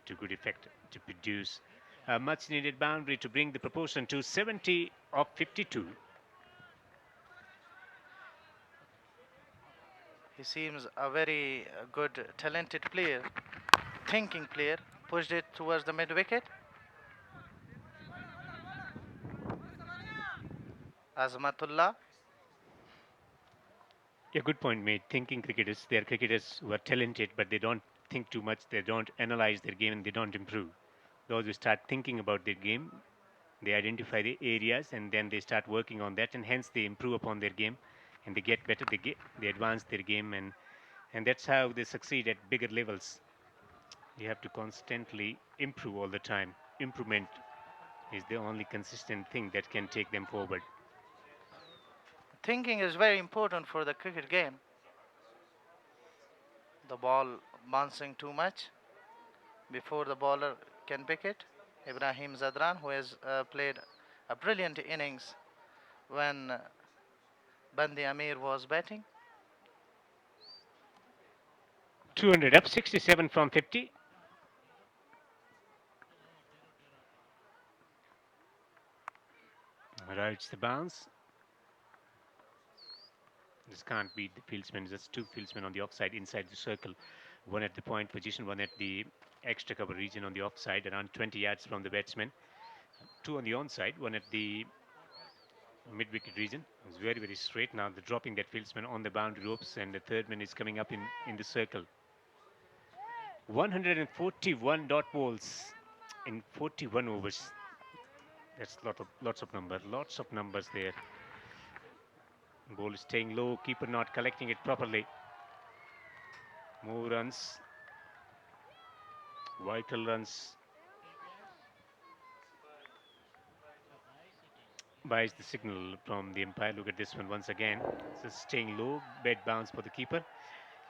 to good effect to produce a much needed boundary to bring the proportion to 70 of 52. He seems a very good, talented player, thinking player. Pushed it towards the mid wicket. Azmatullah. Yeah, good point made. Thinking cricketers, they are cricketers who are talented, but they don't think too much. They don't analyze their game and they don't improve. Those who start thinking about their game, they identify the areas and then they start working on that, and hence they improve upon their game and they get better. They advance their game, and that's how they succeed at bigger levels. You have to constantly improve all the time. Improvement is the only consistent thing that can take them forward. Thinking is very important for the cricket game. The ball bouncing too much before the bowler can pick it. Ibrahim Zadran, who has played a brilliant innings when Bandi Amir was batting. 200 up, 67 from 50. Rides the bounce. This can't beat the fieldsmen. There's two fieldsmen on the offside inside the circle. One at the point position, one at the extra cover region on the offside, around 20 yards from the batsman. Two on the onside, one at the mid wicket region. It's very, very straight. Now they're dropping that fieldsman on the boundary ropes, and the third man is coming up in the circle. 141 dot balls in 41 overs. That's lots of numbers there. Ball is staying low, keeper not collecting it properly. More runs, vital runs. Buys the signal from the umpire. Look at this one once again. So staying low, bad bounce for the keeper.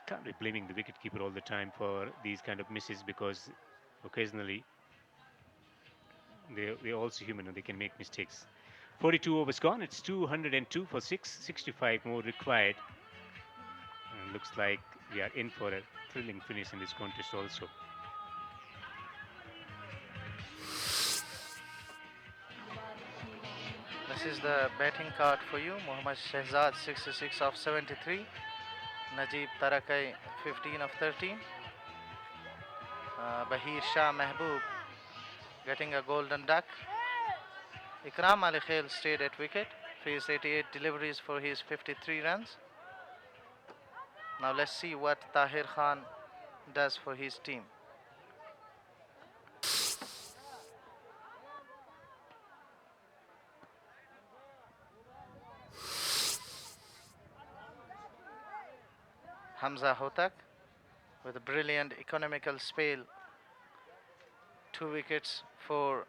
Can't be blaming the wicket keeper all the time for these kind of misses because occasionally they're also human and they can make mistakes. 42 overs gone. It's 202 for 6, 65 more required. And looks like we are in for a thrilling finish in this contest also. This is the batting card for you. Mohammad Shehzad 66 of 73. Najib Tarakai 15 of 13. Bahir Shah Mehboob getting a golden duck. Ikram Ali Khail stayed at wicket. Faced 88 deliveries for his 53 runs. Now let's see what Tahir Khan does for his team. Hamza Hotak with a brilliant economical spell. 2 wickets for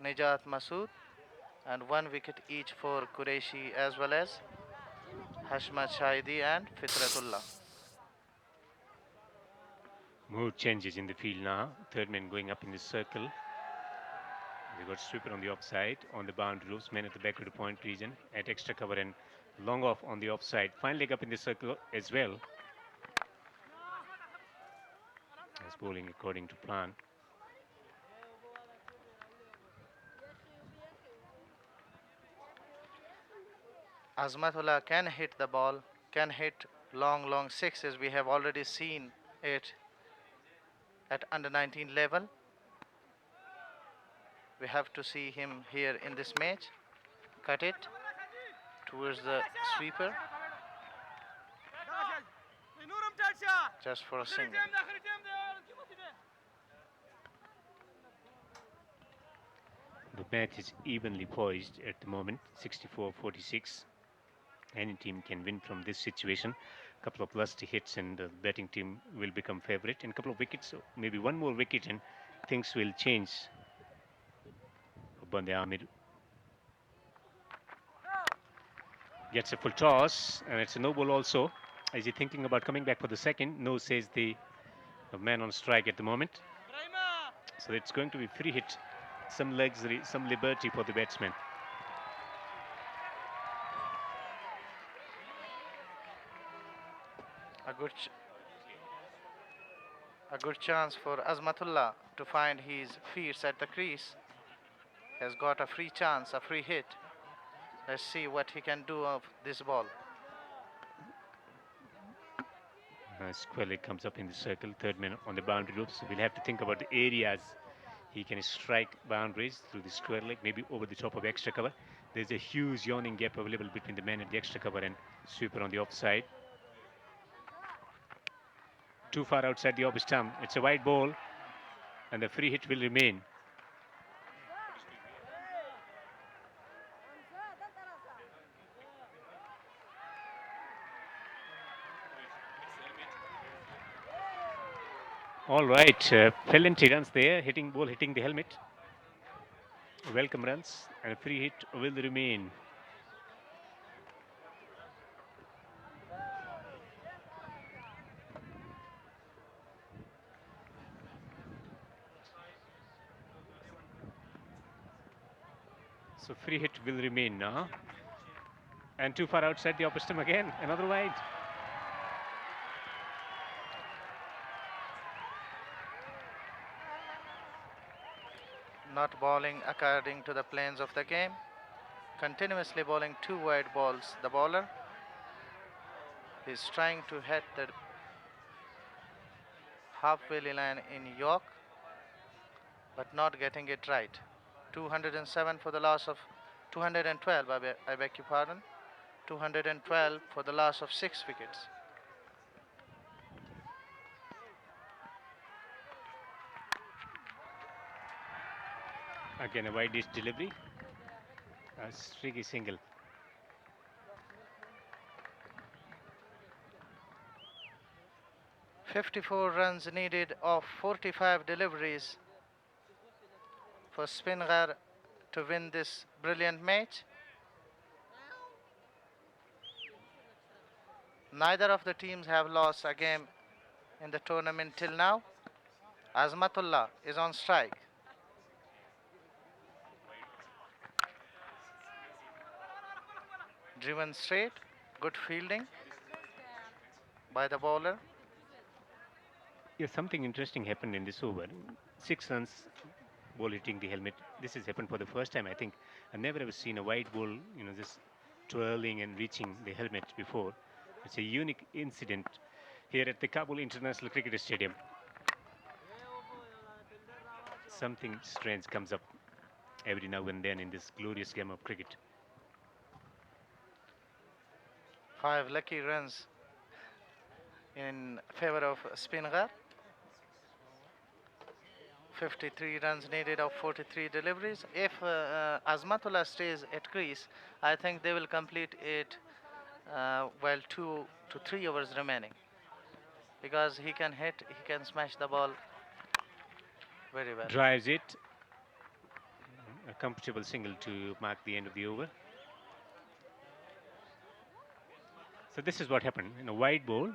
Nijat Masood and 1 wicket each for Qureshi as well as Hashmat Shahidi and Fitratullah. Mood changes in the field now. Third man going up in the circle. They got sweeper on the offside, on the boundary ropes, men at the back of the point region, at extra cover and long off on the offside. Fine leg up in the circle as well. As bowling according to plan. Azmatullah can hit the ball, can hit long sixes. We have already seen it at under 19 level. We have to see him here in this match. Cut it towards the sweeper. Just for a single. The match is evenly poised at the moment, 64-46. Any team can win from this situation. A couple of lusty hits and the batting team will become favorite. And a couple of wickets, so maybe one more wicket and things will change for Bande Amir. Gets a full toss and it's a no ball also. Is he thinking about coming back for the second? No, says the man on strike at the moment. So it's going to be free hit. Some luxury, some liberty for the batsman. A good chance for Azmatullah to find his feet at the crease. Has got a free chance, a free hit. Let's see what he can do of this ball. Squarely comes up in the circle. Third man on the boundary ropes. So we'll have to think about the areas he can strike boundaries through the square leg, maybe over the top of extra cover. There's a huge yawning gap available between the man at the extra cover and sweeper on the offside. Too far outside the off stump. It's a wide ball and the free hit will remain. All right, plenty runs there, hitting the helmet. Welcome runs and a free hit will remain. So free hit will remain now. And too far outside the off stump again, another wide. Not bowling according to the plans of the game. Continuously bowling 2 wide balls. The bowler is trying to hit the halfway line in York, but not getting it right. 207 for the loss of 212, I beg your pardon. 212 for the loss of 6 wickets. Again a wide dish delivery. A streaky single. "54 runs needed of 45 deliveries for Spinghar to win this brilliant match. Neither of the teams have lost a game in the tournament till now. Azmatullah is on strike. Driven straight, good fielding by the bowler. Yeah, something interesting happened in this over. 6 runs, ball hitting the helmet. This has happened for the first time. I think I've never ever seen a wide ball, just twirling and reaching the helmet before. It's a unique incident here at the Kabul International Cricket Stadium. Something strange comes up every now and then in this glorious game of cricket. 5 lucky runs in favor of Spinghar. 53 runs needed of 43 deliveries. If Azmatullah stays at crease, I think they will complete it while 2 to 3 overs remaining. because he can hit, he can smash the ball very well. Drives it. A comfortable single to mark the end of the over. So this is what happened in a wide ball.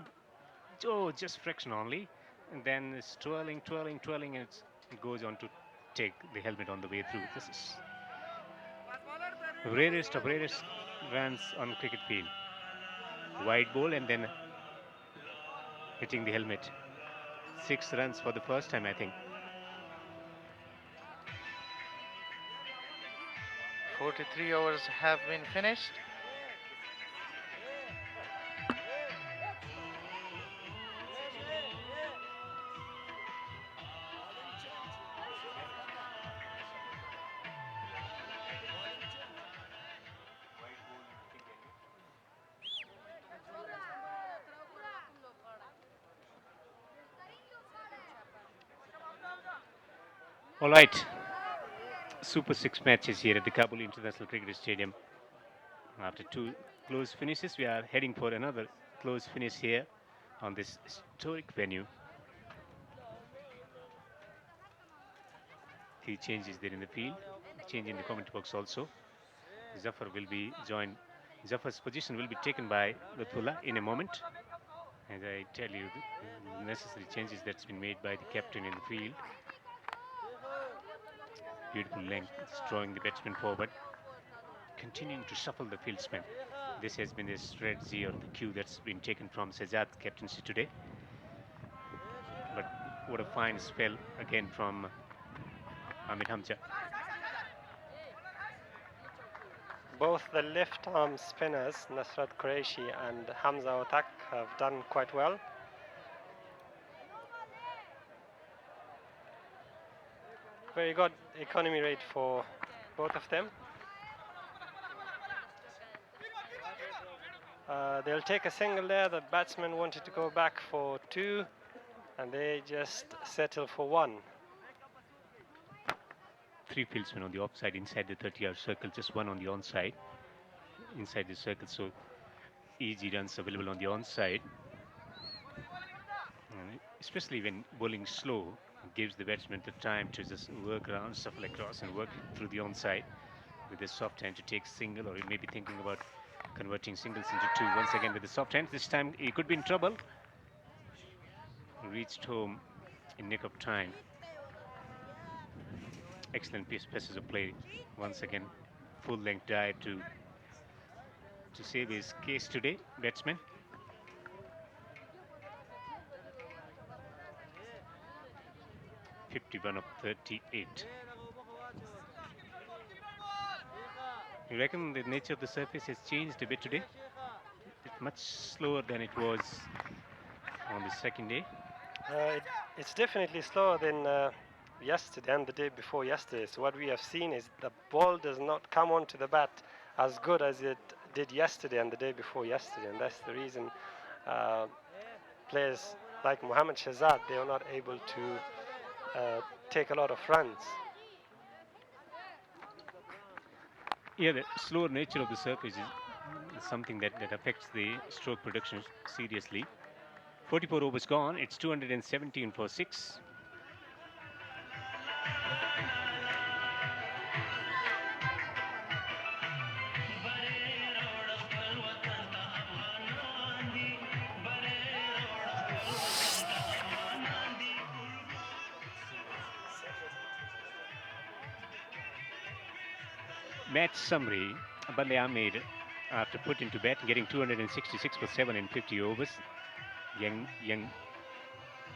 Oh, just friction only, and then it's twirling, twirling, twirling, and it goes on to take the helmet on the way through. This is rarest of rarest runs on cricket field. Wide ball and then hitting the helmet. 6 runs for the first time, I think. 43 overs have been finished. All right. Super 6 matches here at the Kabul International Cricket Stadium. After 2 close finishes, we are heading for another close finish here on this historic venue. He changes there in the field, change in the comment box also. Zafar will be joined. Zafar's position will be taken by Lutfullah in a moment. As I tell you, the necessary changes that's been made by the captain in the field. Beautiful length, drawing the batsman forward, continuing to shuffle the fieldsmen. This has been the strategy or the cue that's been taken from Shehzad's captaincy today. But what a fine spell again from Amir Hamza. Both the left arm spinners, Nasrat Qureshi and Hamza Otak, have done quite well. Very good economy rate for both of them. They'll take a single there. The batsman wanted to go back for 2, and they just settle for 1. 3 fieldsmen on the offside inside the 30-yard circle, just 1 on the onside inside the circle. So easy runs available on the onside. And especially when bowling slow, it gives the batsman the time to just work around, shuffle across, and work through the onside with a soft hand to take single, or he may be thinking about converting singles into 2. Once again with the soft hand. This time he could be in trouble. Reached home in nick of time. Excellent pieces of play. Once again, full length dive to save his case today, batsman. (51 of 38). You reckon the nature of the surface has changed a bit today? It's much slower than it was on the second day. It's definitely slower than yesterday and the day before yesterday. So what we have seen is the ball does not come onto the bat as good as it did yesterday and the day before yesterday, and that's the reason players like Mohammad Shehzad, they are not able to take a lot of runs. Yeah, the slower nature of the surface is something that affects the stroke production seriously. 44 overs gone. It's 217 for 6. Match summary. Balle Amir, after put into bat, getting 266 for 7 in 50 overs. Young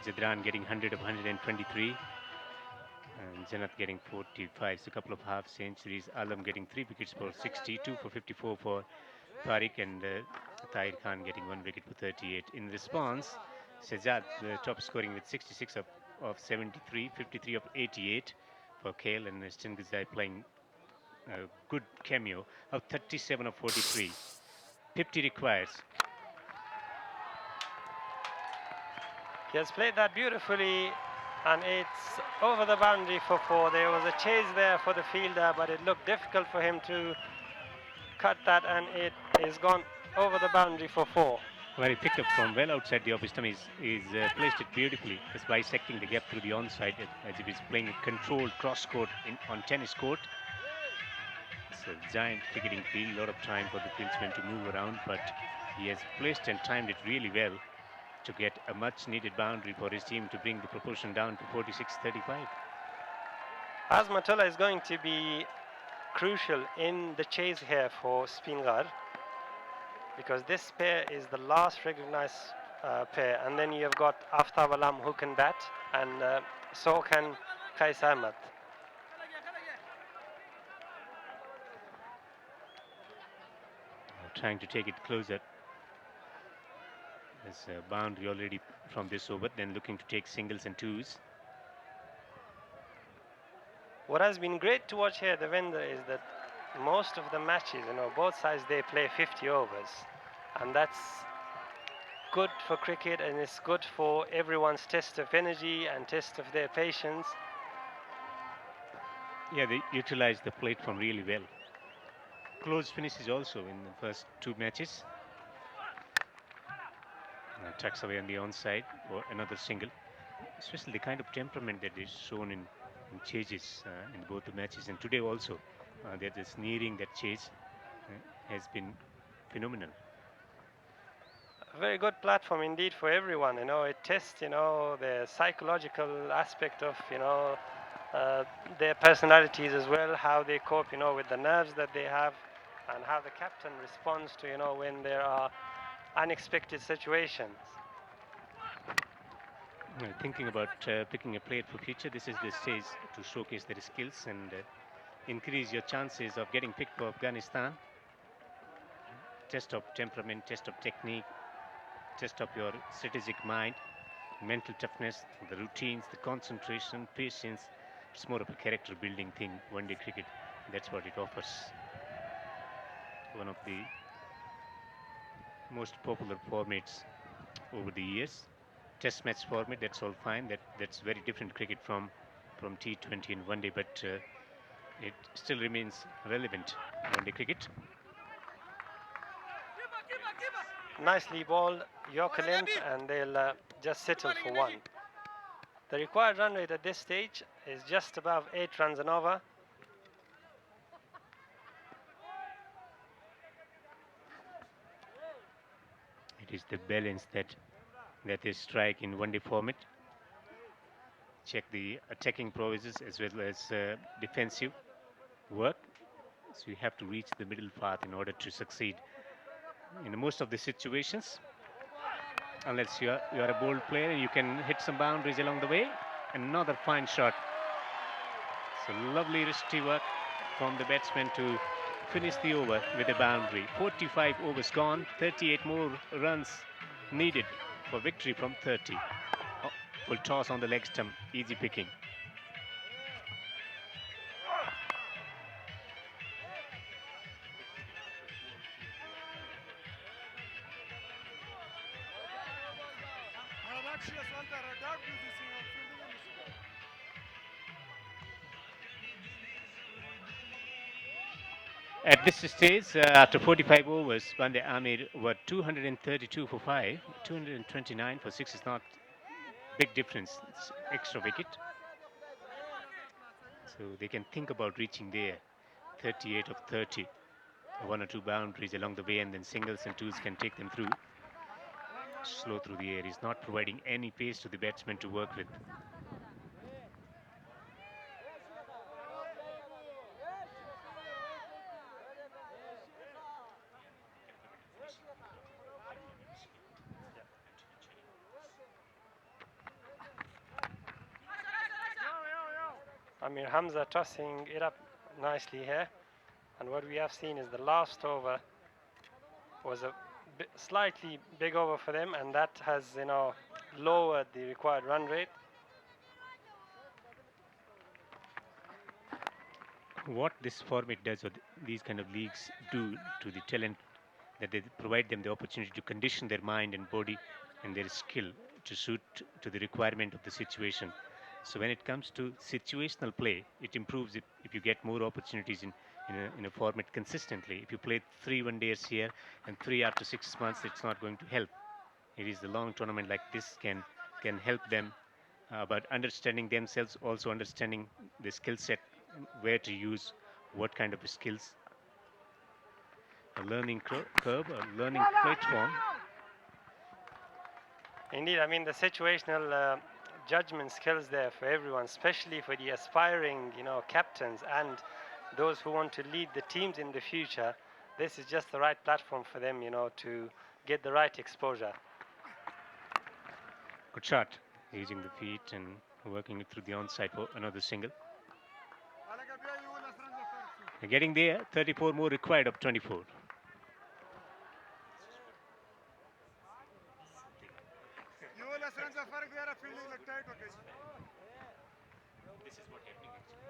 Zadran getting 100 of 123. And Jannat getting 45. So a couple of half centuries. Alam getting 3 wickets for 62 for 54 for Tariq, and Tahir Khan getting 1 wicket for 38. In response, Shehzad, the top scoring with 66 of 73, 53 of 88 for Kale, and Stanikzai playing a good cameo of 37 of 43. 50 requires. He has played that beautifully, and it's over the boundary for 4. There was a chase there for the fielder, but it looked difficult for him to cut that, and it is gone over the boundary for 4. Well, he picked up from well outside the off stump. He's placed it beautifully, just bisecting the gap through the onside as if he's playing a controlled cross court on tennis court. It's a giant cricketing field, a lot of time for the fieldsman to move around, but he has placed and timed it really well to get a much needed boundary for his team to bring the proportion down to 46-35. Azmatullah is going to be crucial in the chase here for Spinghar, because this pair is the last recognized pair, and then you have got Aftab Alam who can bat, and so can Kais Ahmed. Trying to take it closer. There's a boundary already from this over, then looking to take singles and twos. What has been great to watch here, the vendor, is that most of the matches, both sides, they play 50 overs, and that's good for cricket, and it's good for everyone's test of energy and test of their patience. Yeah, they utilize the platform really well. Close finishes also in the first two matches. Tucks away on the onside for another single. Especially the kind of temperament that is shown in chases in both the matches, and today also that is nearing that chase has been phenomenal. A very good platform indeed for everyone. It tests, the psychological aspect of, their personalities as well, how they cope, with the nerves that they have, and how the captain responds to, when there are unexpected situations. Thinking about picking a player for future, this is the stage to showcase their skills and increase your chances of getting picked for Afghanistan. Test of temperament, test of technique, test of your strategic mind, mental toughness, the routines, the concentration, patience. It's more of a character building thing, one day cricket. That's what it offers. One of the most popular formats over the years. Test match format, that's all fine. That's very different cricket from T20 and one day, but it still remains relevant, one day cricket. Nicely balled, Yorker length, and they'll just settle for one. The required run rate at this stage is just above 8 runs an over. It is the balance that they strike in one day format. Check the attacking prowesses as well as defensive work. So you have to reach the middle path in order to succeed in most of the situations. Unless you are a bold player and you can hit some boundaries along the way. Another fine shot. So lovely wristy work from the batsman to finish the over with a boundary. 45 overs gone, 38 more runs needed for victory from 30. Oh, full toss on the leg stump, easy picking. At this stage, after 45 overs, Bande Amir were 232 for 5, 229 for 6 is not big difference. It's extra wicket. So they can think about reaching there. 38 of 30. One or two boundaries along the way, and then singles and twos can take them through. Slow through the air. He's not providing any pace to the batsman to work with. Amir Hamza tossing it up nicely here, and what we have seen is the last over was a slightly big over for them, and that has lowered the required run rate. What this format does, or these kind of leagues do to the talent, that they provide them the opportunity to condition their mind and body and their skill to suit to the requirement of the situation. So when it comes to situational play, it improves if you get more opportunities in a format consistently. If you play 3 one days here and 3 after 6 months, it's not going to help. It is the long tournament like this can help them about understanding themselves, also understanding the skill set, where to use what kind of skills. A learning curve, a learning platform. Indeed, I mean the situational judgment skills there for everyone, especially for the aspiring, captains and those who want to lead the teams in the future. This is just the right platform for them, to get the right exposure. Good shot, using the feet and working it through the onside for another single. They're getting there, 34 more required of 24. This is what happening actually.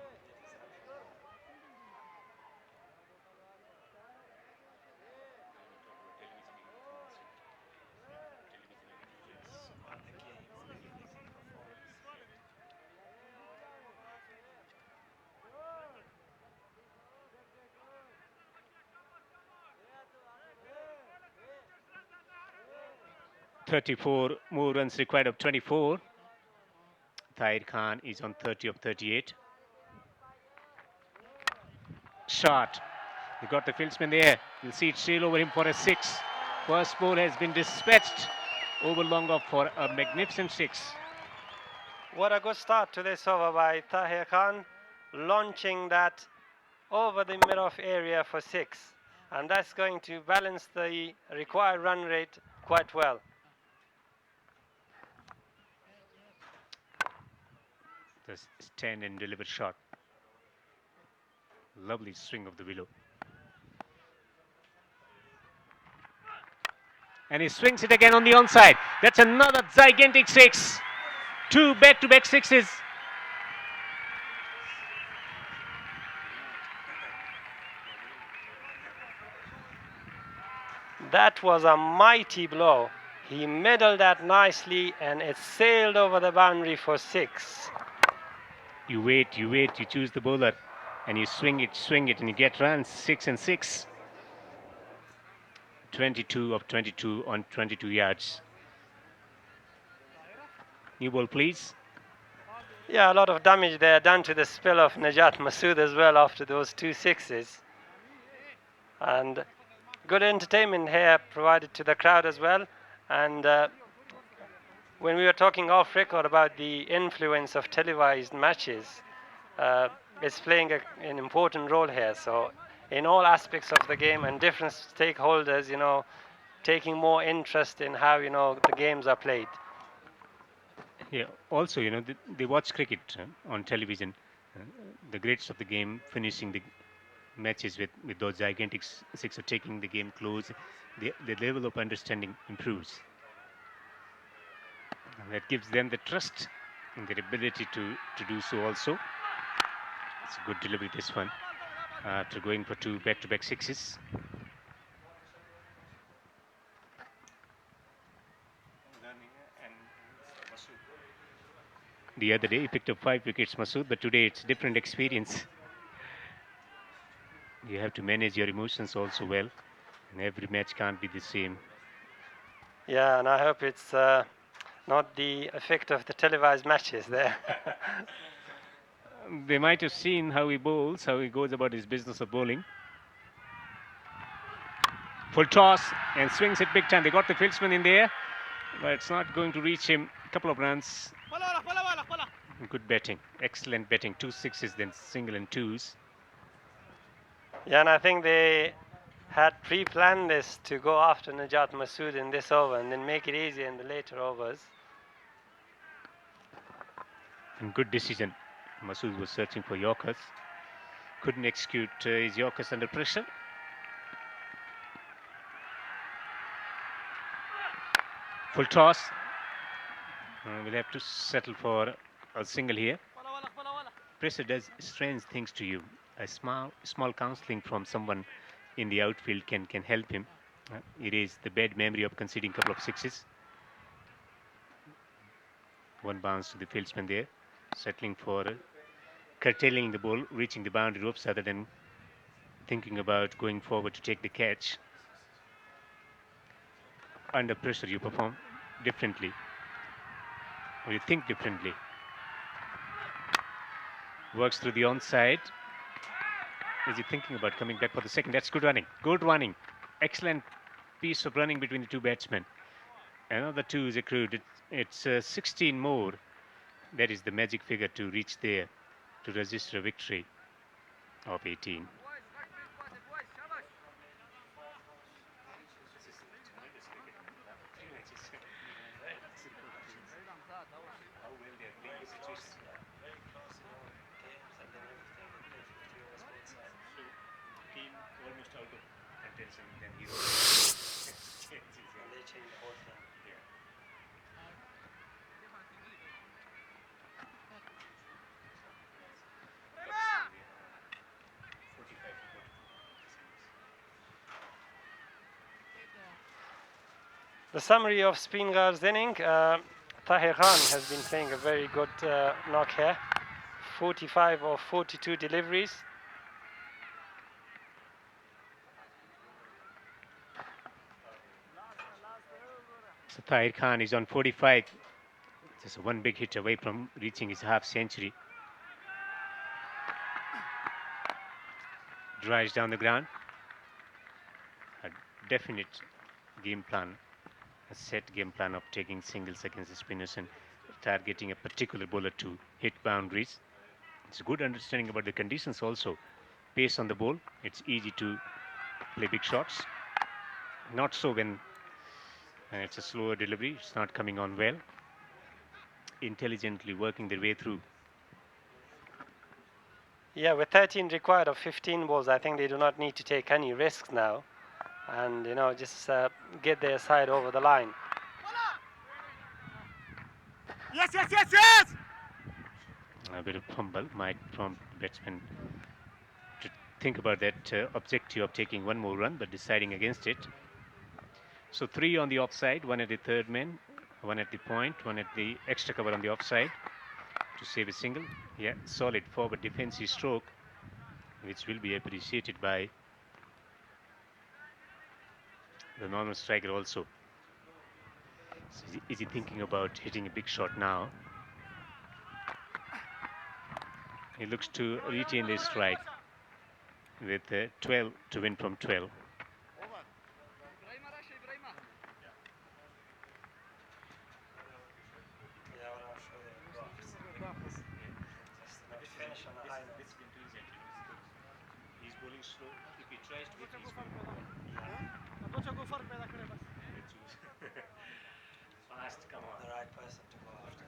34 more runs required of 24. Tahir Khan is on 30 of 38. Shot. He got the fieldsman there. You'll see it sail over him for a 6. First ball has been dispatched over long off for a magnificent 6. What a good start to this over by Tahir Khan, launching that over the mid-off area for 6. And that's going to balance the required run rate quite well. The stand and deliver shot. Lovely swing of the willow. And he swings it again on the onside. That's another gigantic 6. 2 back-to-back 6s. That was a mighty blow. He middled that nicely and it sailed over the boundary for 6. You wait, you choose the bowler and you swing it, and you get runs 6 and 6. 22 of 22 on 22 yards. New ball, please. Yeah, a lot of damage there done to the spill of Najat Masood as well after those 2 6s. And good entertainment here provided to the crowd as well. And when we were talking off record about the influence of televised matches, it's playing an important role here. So in all aspects of the game and different stakeholders, taking more interest in how, the games are played. Yeah. Also, they watch cricket on television. The greats of the game finishing the matches with those gigantic 6 or taking the game close. The level of understanding improves. And that gives them the trust and their ability to do so also. It's a good delivery, this one, after going for 2 back-to-back 6s. The other day he picked up 5 wickets, Masood, but today it's a different experience. You have to manage your emotions also well, and every match can't be the same. Yeah, and I hope it's not the effect of the televised matches there. They might have seen how he bowls, how he goes about his business of bowling. Full toss and swings it big time. They got the fieldsman in there, but it's not going to reach him. A couple of runs. Good batting, excellent batting. 2 6s, then single and 2s. Yeah, and I think they had pre-planned this to go after Najat Masood in this over and then make it easy in the later overs. And good decision. Masood was searching for Yorkers. Couldn't execute his Yorkers under pressure. Full toss. We'll have to settle for a single here. Pressure does strange things to you. A small counseling from someone in the outfield can help him. It is the bad memory of conceding a couple of 6s. One bounce to the fieldsman there, settling for curtailing the ball, reaching the boundary ropes rather than thinking about going forward to take the catch. Under pressure you perform. differently, or you think differently. Works through the onside. Is he thinking about coming back for the second? That's good running. Good running. Excellent piece of running between the two batsmen. Another 2 is accrued. It's 16 more. That is the magic figure to reach there, to register a victory of 18. The summary of Spinghar's inning, Tahir Khan has been playing a very good knock here. 45 of 42 deliveries. So Tahir Khan is on 45. Just one big hit away from reaching his half century. Drives down the ground. A definite game plan, a set game plan of taking singles against the spinners and targeting a particular bowler to hit boundaries. It's a good understanding about the conditions also. Pace on the ball, it's easy to play big shots. Not so when it's a slower delivery, it's not coming on well. Intelligently working their way through. Yeah, with 13 required of 15 balls, I think they do not need to take any risks now. And, just get their side over the line. Yes, yes, yes, yes! A bit of fumble might prompt batsmen to think about that objective of taking one more run, but deciding against it. So 3 on the offside, 1 at the third man, 1 at the point, 1 at the extra cover on the offside to save a single. Yeah, solid forward defensive stroke, which will be appreciated by the normal striker also. So is he thinking about hitting a big shot now? He looks to retain the strike with 12 to win from 12. He's bowling slow. If he tries to hit, he's fast, come on. The right person to go after.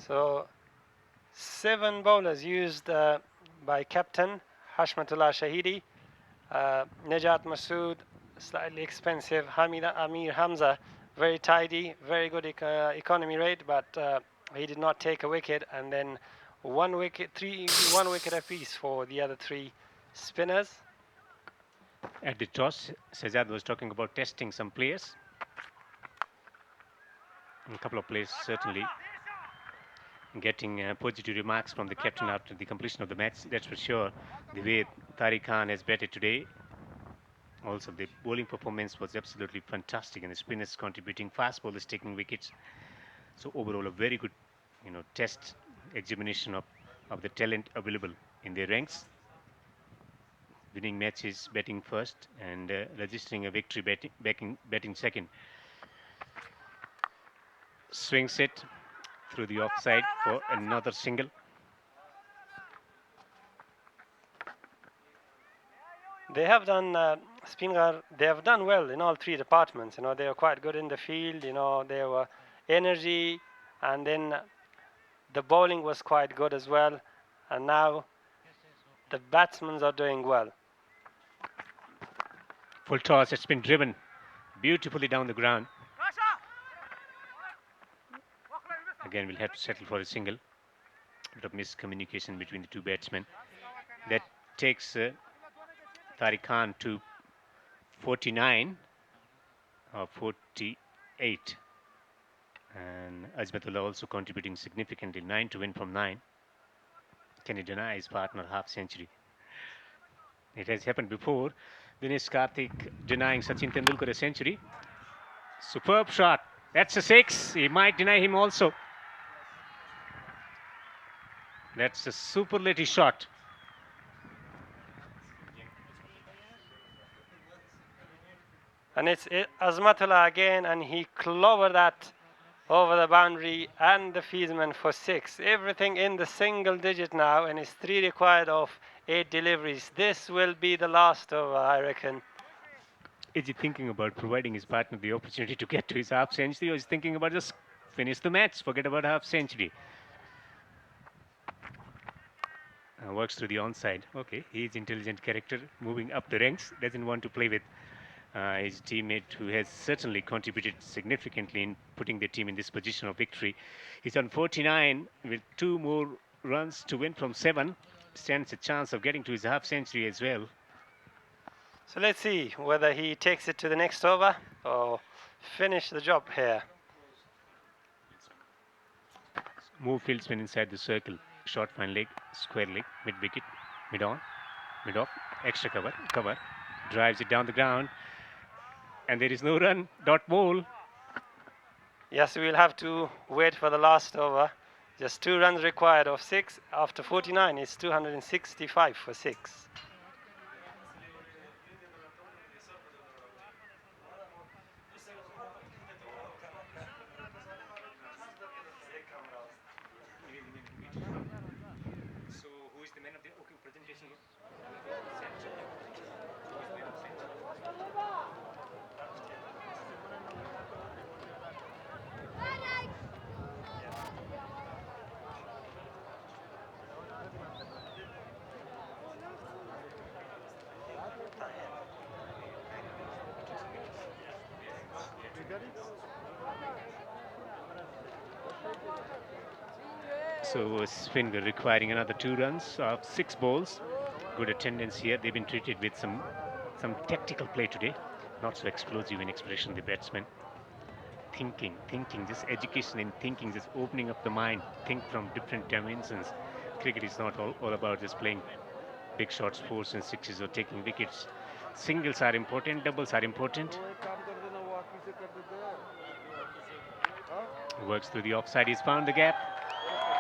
So 7 bowlers used by captain Azmatullah Shahidi, Najat Masood, slightly expensive, Amir Hamza, very tidy, very good economy rate, but he did not take a wicket, and then one wicket apiece for the other 3 spinners. At the toss, Shahzad was talking about testing some players. A couple of players certainly getting positive remarks from the captain after the completion of the match. That's for sure. The way Tariq Khan has batted today. Also, the bowling performance was absolutely fantastic, and the spinners contributing, fast bowlers taking wickets. So overall, a very good, test examination of the talent available in their ranks. Winning matches, batting first, and registering a victory, batting second. Swings it through the offside for another single. They have done Spinghar. They have done well in all 3 departments. They were quite good in the field. They were energy, and then the bowling was quite good as well. And now the batsmen are doing well. Full toss. It's been driven beautifully down the ground. Again, we'll have to settle for a single. Bit of miscommunication between the 2 batsmen. That takes Tariq Khan to 49 or 48. Azmatullah also contributing significantly, 9 to win from 9. Can he deny his partner half century? It has happened before. Dinesh Karthik denying Sachin Tendulkar a century. Superb shot. That's a 6. He might deny him also. That's a superlative shot. And it's Azmatullah again, and he clobbered that over the boundary and the Fiesman for 6. Everything in the single digit now, and it's 3 required of 8 deliveries. This will be the last over, I reckon. Is he thinking about providing his partner the opportunity to get to his half century, or is he thinking about just finish the match, forget about half century? Works through the onside. Okay, he's intelligent character, moving up the ranks, doesn't want to play with his teammate who has certainly contributed significantly in putting the team in this position of victory. He's on 49 with 2 more runs to win from 7. Stands a chance of getting to his half century as well. So let's see whether he takes it to the next over or finish the job here. Move fieldsman inside the circle. Short fine leg, square leg, mid wicket, mid on, mid off, extra cover. Drives it down the ground. And there is no run. Dot ball. Yes, we'll have to wait for the last over. Just 2 runs required of 6. After 49, it's 265 for 6. So who is the man of the presentation? So Spinghar requiring another 2 runs of 6 balls. Good attendance here. They've been treated with some tactical play today. Not so explosive in expression, the batsmen. Thinking, just education in thinking, just opening up the mind, think from different dimensions. Cricket is not all about just playing big shots, 4s and 6s, or taking wickets. Singles are important, doubles are important. Works through the offside, he's found the gap.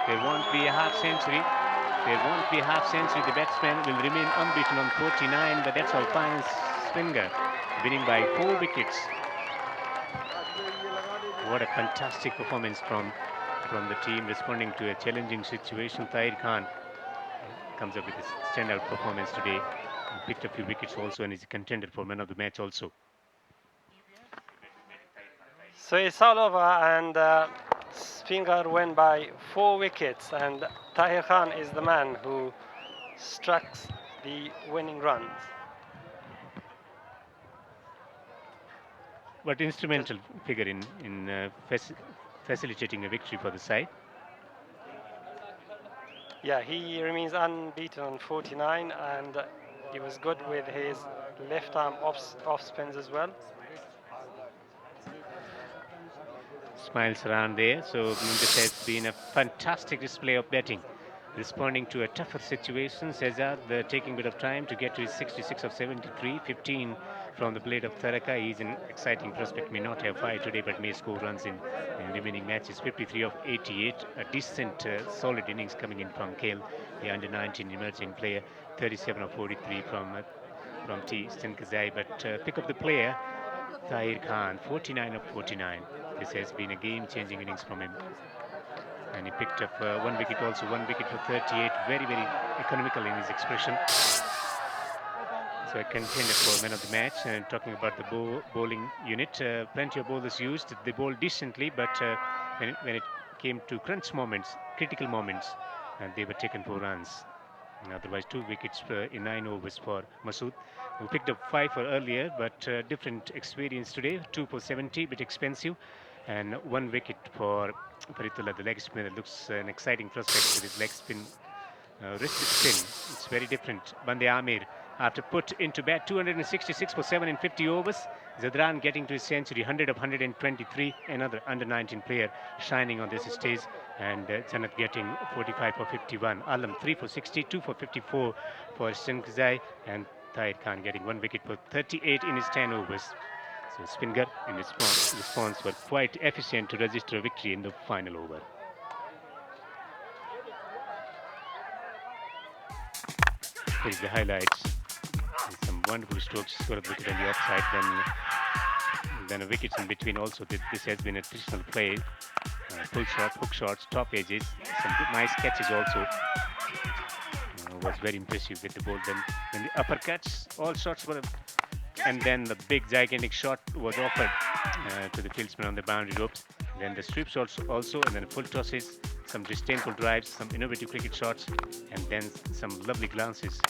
There won't be a half century. The batsman will remain unbeaten on 49, but that's all fine. Spinghar winning by 4 wickets. What a fantastic performance from the team, responding to a challenging situation. Tahir Khan comes up with a standout performance today. He picked a few wickets also, and is a contender for man of the match also. So it's all over, and Spinghar went by 4 wickets, and Tahir Khan is the man who struck the winning runs. What instrumental figure in facilitating a victory for the side. Yeah, he remains unbeaten on 49, and he was good with his left arm off spins as well. Smiles around there. So this has been a fantastic display of batting, responding to a tougher situation. Shehzad taking a bit of time to get to his 66 of 73, 15 from the plate of Tharaka. He's an exciting prospect, may not have 5 today, but may score runs in remaining matches. 53 of 88, a decent, solid innings coming in from Kale, the under-19 emerging player. 37 of 43 from Tariq Stanikzai, but pick up the player, Tahir Khan, 49 of 49. This has been a game-changing innings from him. And he picked up 1 wicket also, 1 wicket for 38. Very, very economical in his expression. So a contender for man of the match. And talking about the bowling unit, plenty of bowlers used. They bowled decently, but when it came to crunch moments, critical moments, they were taken for runs. And otherwise, 2 wickets in 9 overs for Masood, who picked up 5 for earlier, but different experience today. 2 for 70, bit expensive. And 1 wicket for Faridullah, the leg spinner. Looks an exciting prospect with his leg spin, wristed spin. It's very different. Bande Amir, after put into bat, 266 for 7 in 50 overs. Zadran getting to his century, 100 of 123, another under-19 player shining on this stage, and Janat getting 45 for 51. Alam 3 for 60, 2 for 54 for Stanikzai, and Tahir Khan getting 1 wicket for 38 in his 10 overs. So Spinghar in response were quite efficient to register a victory in the final over. Here's the highlights. Some wonderful strokes, scored a wicket on the offside, then a wickets in between also. This has been a traditional play. Pull shot, hook shots, top edges, some good, nice catches also. Was very impressive with the ball. Then the uppercuts, all shots were, and then the big gigantic shot was offered to the fieldsman on the boundary ropes. Then the sweep shots also, and then full tosses, some disdainful drives, some innovative cricket shots, and then some lovely glances,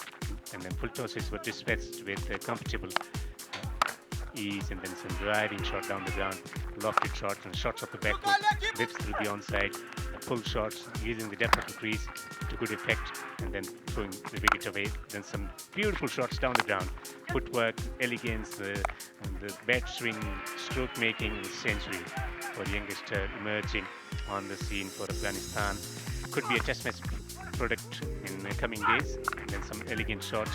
and then full tosses were dispatched with comfortable ease, and then some driving shot down the ground, lofted shots and shots off the back foot, whips through the onside, pull shots using the depth of the crease to good effect, and then throwing the wicket away. Then some beautiful shots down the ground, footwork, elegance, the bat swing, stroke making century for the youngster emerging on the scene for Afghanistan. Could be a test match product in the coming days. And then some elegant shots,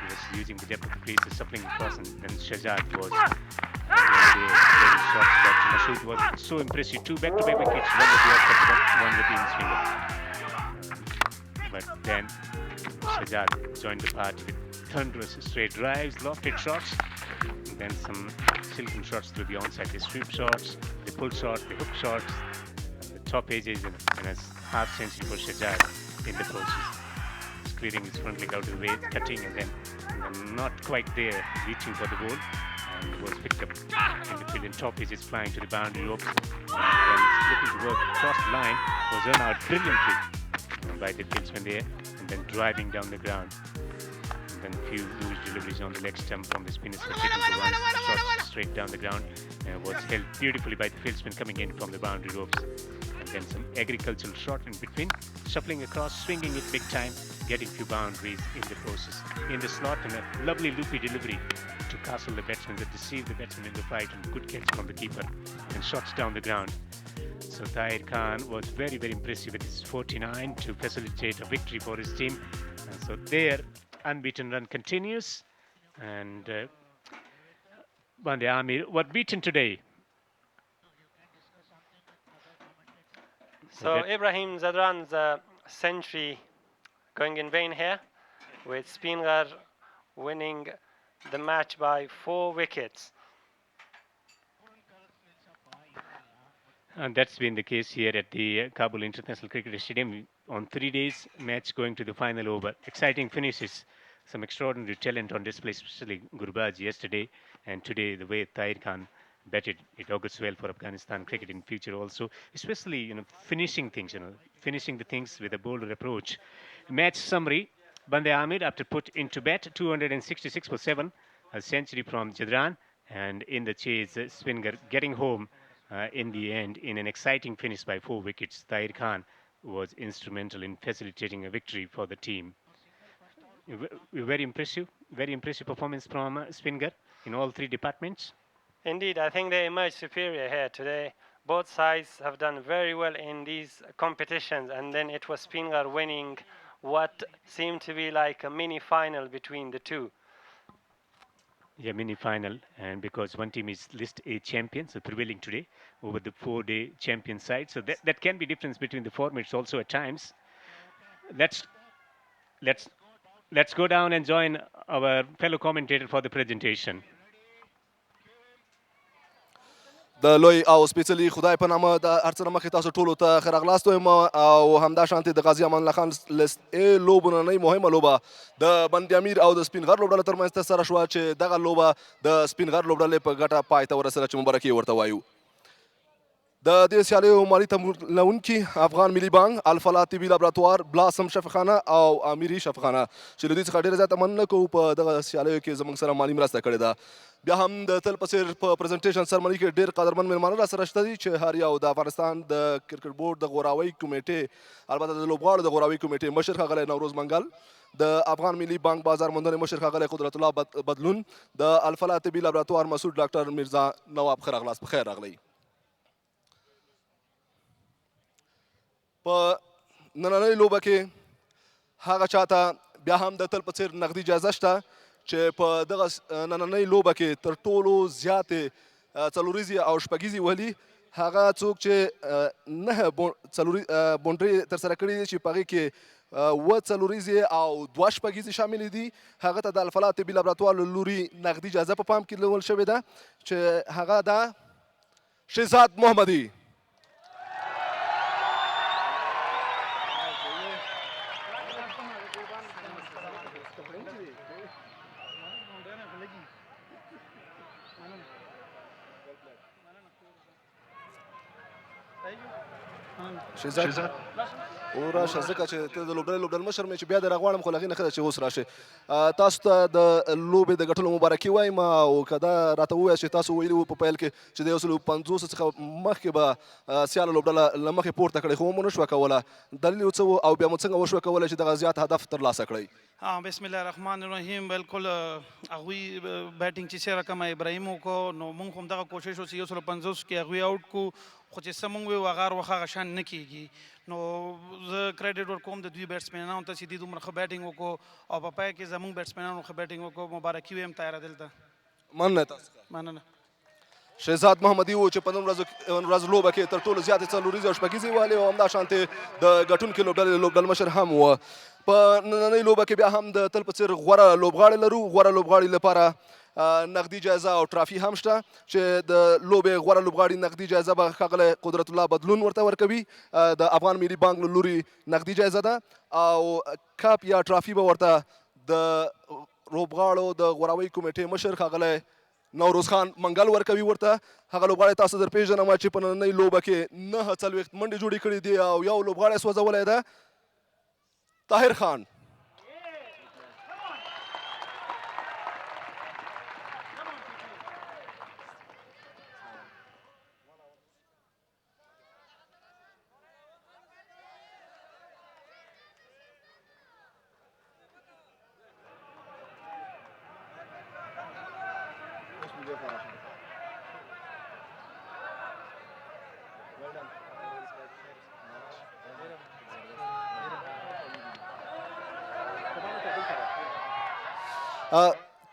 just using the depth of the crease, shuffling across, and then Shahzad was shots that Mashood was so impressive. 2 back-to-back wickets, one with the offset, one with the in-swinger. But then Shahzad joined the party with thunderous straight drives, lofted shots, and then some silken shots through the onside, the sweep shots, the pull shots, the hook shots, the top edges, and a half century for Shahzad in the process. Clearing his front leg out of the way, cutting, and then not quite there, reaching for the ball, and was picked up in the field, and top edges flying to the boundary ropes, and looking to work across the line, was run out brilliantly by the fieldsman there, and then driving down the ground. And then a few loose deliveries on the leg stump from the spinners for taking the one shot straight down the ground, was held beautifully by the fieldsman coming in from the boundary ropes. And then some agricultural shot in between, shuffling across, swinging it big time, getting few boundaries in the process. In the slot, and a lovely loopy delivery to castle the batsman, that deceived the batsman in the fight, and good catch from the keeper, and shots down the ground. So Tahir Khan was very, very impressive with his 49 to facilitate a victory for his team. And so their unbeaten run continues, and Amir were beaten today. So Ibrahim Zadran's century going in vain here, with Spinghar winning the match by 4 wickets. And that's been the case here at the Kabul International Cricket Stadium on 3 days match going to the final over. Exciting finishes, some extraordinary talent on display, especially Gurbaz yesterday, and today the way Tahir Khan batted, it augurs well for Afghanistan cricket in future also, especially finishing things, finishing the things with a bolder approach. Match summary: Bande Amir, after put into bat, 266 for 7, a century from Jadran, and in the chase, Spinghar getting home in the end in an exciting finish by 4 wickets. Tahir Khan was instrumental in facilitating a victory for the team. Very impressive performance from Spinghar in all 3 departments. Indeed, I think they emerged superior here today. Both sides have done very well in these competitions, and then it was Spinghar winning what seemed to be like a mini final between the two. Yeah, mini final, and because one team is list A champion, so prevailing today over the 4-day champion side, so that can be difference between the formats also at times. Let's go down and join our fellow commentator for the presentation. د لوی او سپیڅلي خدای په نامه د هر څه نه مخکې تاسو ټولو ته ښه راغلاست وایم، او همدا شانتې د غازي امان الله خان لست ا لوبو نننۍ مهمه لوبه د بند امیر او د سپینغر لوبډله ترمنځ ترسره شوه، چې دغه لوبه د سپینغر لوبډلې په ګټه پای ته ورسېده، چې مبارکي ورته وایو. د دې سیالیو مالي تمویلونکي افغان ملي بانک، الفلا طبي لابراتوار، بلاسم شفاخانه او امیري شفاخانه چې له دوی څخه ډېره زیاته مننه کوو په دغه سیالیو کې زموږ سره مالي مرسته کړې ده. بیا هم د تل په څېر په پرزنټیشن سرمنۍ کې ډېر قدرمن مېلمانه را سره شته دي چې هر یو د افغانستان د کرکټ بورډ د غوراوۍ کمیټې، البته د لوبغاړو د غوراوۍ کمیټې مشر ښاغلی نوروز منګل، د افغان ملي بانک بازار موندنې مشر ښاغلی قدرت الله بدلون، د الفلا طبي لابراتوار مسؤل ډاکټر میرزا نواب ښه راغلاست. په خیر راغلی. په نننۍ لوبه کې هغه چاته بیا هم د تل په څېر نغدي جایزه شته چې په دغه نننۍ لوبه کې تر ټولو زیاتې څلوریزې او شپږیزې وهلي هغه څوک چې 9 بونډرې ترسره کړي دي چې په هغې کې 7 څلوریزې او 2 شپږیزې شاملې دي. هغه ته د الفلا طبي لابراتوار له لوري نغدي جایزه په پام کې نیول شوې ده چې هغه ده شهزاد محمدي. شهزاد وراشه ځکه چې ته د لوبډلې مشر مې چې بیا دې راغواړم خو له هغې نه ښه ده چې اوس راشې. تاسو ته د لوبې د ګټلو مبارکي وایم او که دا راته ووایاست چې تاسو ویلي وو په پیل کې چې د 150 څخه مخکې به سیاله لوبډله له مخې پورته کړئ خو مو نه شوه کوله. دلیل یې څه و او بیا مو څنګه وشوه کولی چې دغه زیات هدف ترلاسه کړئ؟ بسم الله الرحمن الرحیم. بالکل هغوی بیټینګ چې څه رقم ابراهیم وکړو نو موږ هم دغه کوشش وکړو چې 150 کې هغوی آوټ کړو خو چې څه موږ ویو هغه هر وخت هغه شان نه کېږي. نو زه کریډټ ورکوم د دوی بیټسمینانو ته چې دوی دومره ښه بیټینګ وکړو او په پای کې زموږ بیټسمینانو ښه بیټینګ وکړو. مبارکي وایم طاهر عادل ته. مننه تاسو. مننه. شهزاد محمدي و چې په نن ورځ لوبه کې تر ټولو زیاتې څلوریزې او شپږیزې والې او همداشانتې د ګټونکي لوبډلې مشر هم و. په نننۍ لوبه کې بیا هم د تل په څېر غوره لوبغاړي لرو. غوره لوبغاړي لپاره نقدي جایزه او ټرافي هم شته چې د لوبې غوره لوبغاړي نقدي جایزه به ښاغلی قدرت الله بدلون ورته ورکوي. د افغان ملي بانک له لوري نقدي جایزه ده او کپ یا ټرافي به ورته د لوبغاړو د غوراوۍ کمیټې مشر ښاغلی نوروز خان منګل ورکوي ورته. هغه لوبغاړی تاسو در پېژنم چې په نننۍ لوبه کې 49 منډې جوړې کړې دي او یو لوبغاړی سوځولی ده طاهر خان.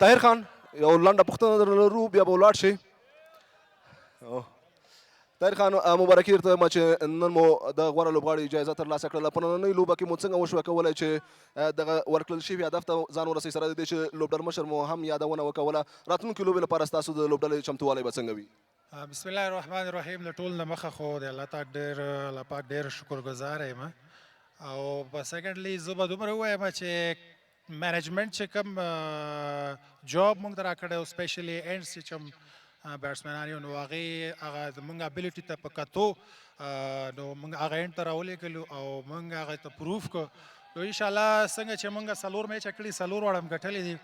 طاهر خان یو لنډه پوښتنه در لرو بیا به ولاړ شئ. طاهر خان مبارکي درته وایم چې نن مو د غوره لوبغاړي جایزه ترلاسه کړله. په نننۍ لوبه کې مو څنګه وشوه کولی چې دغه ورکړل شوي هدف ته ځان ورسوئ سره د دې چې لوبډل مشر مو هم یادونه وکوله. راتلونکي لوبې لپاره ستاسو د لوبډلې چمتووالی به څنګه وي؟ بسم الله الرحمن الرحیم. له ټول نه مخه خو د الله پاک ډېر شکرګزار یم او په سیکنډلی زه به دومره ووایم چې مینجمنټ چې کوم جاب موږ ته راکړی او سپیشلی اینډ چې کوم بیټسمینان یو نو هغه زموږ ابیلیټي ته په کتو نو موږ هغه اینډ ته راولېږلو او موږ هغه ته پروف کړو. نو انشاءالله څنګه چې موږ 4 میچه کړي 4 واړه هم ګټلي دي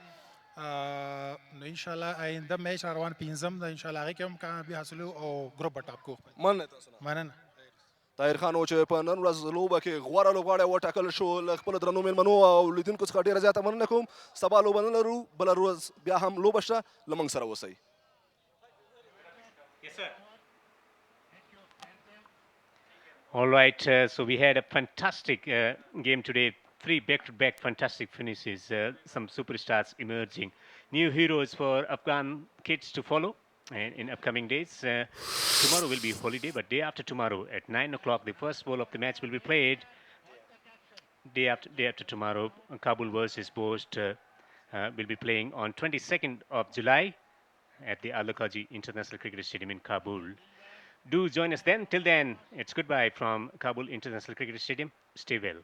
نو انشاءالله آینده میچ روان 5م ده انشاءالله هغې کې هم کامیابي حاصلو او ګروپ به ټاپ کړو. مننه تاسو نه. مننه. طاهر خان و چې په نن ورځ لوبه کې غوره لوبغاړی وټاکل شو. له خپلو درنو مېلمنو او لیدونکو څخه ډېره زیاته مننه کوم. سبا لوبه نه لرو، بله ورځ بیا هم لوبه شته. له موږ سره اوسئ. Yes, sir. All right, so we had a fantastic game today. 3 back-to-back fantastic finishes. Some superstars emerging. New heroes for Afghan kids to follow in upcoming days. Tomorrow will be holiday, but day after tomorrow at 9 o'clock, the first ball of the match will be played. Day after tomorrow, Kabul versus Bost will be playing on 22nd of July at the Alot International Cricket Stadium in Kabul. Do join us then. Till then, it's goodbye from Kabul International Cricket Stadium. Stay well.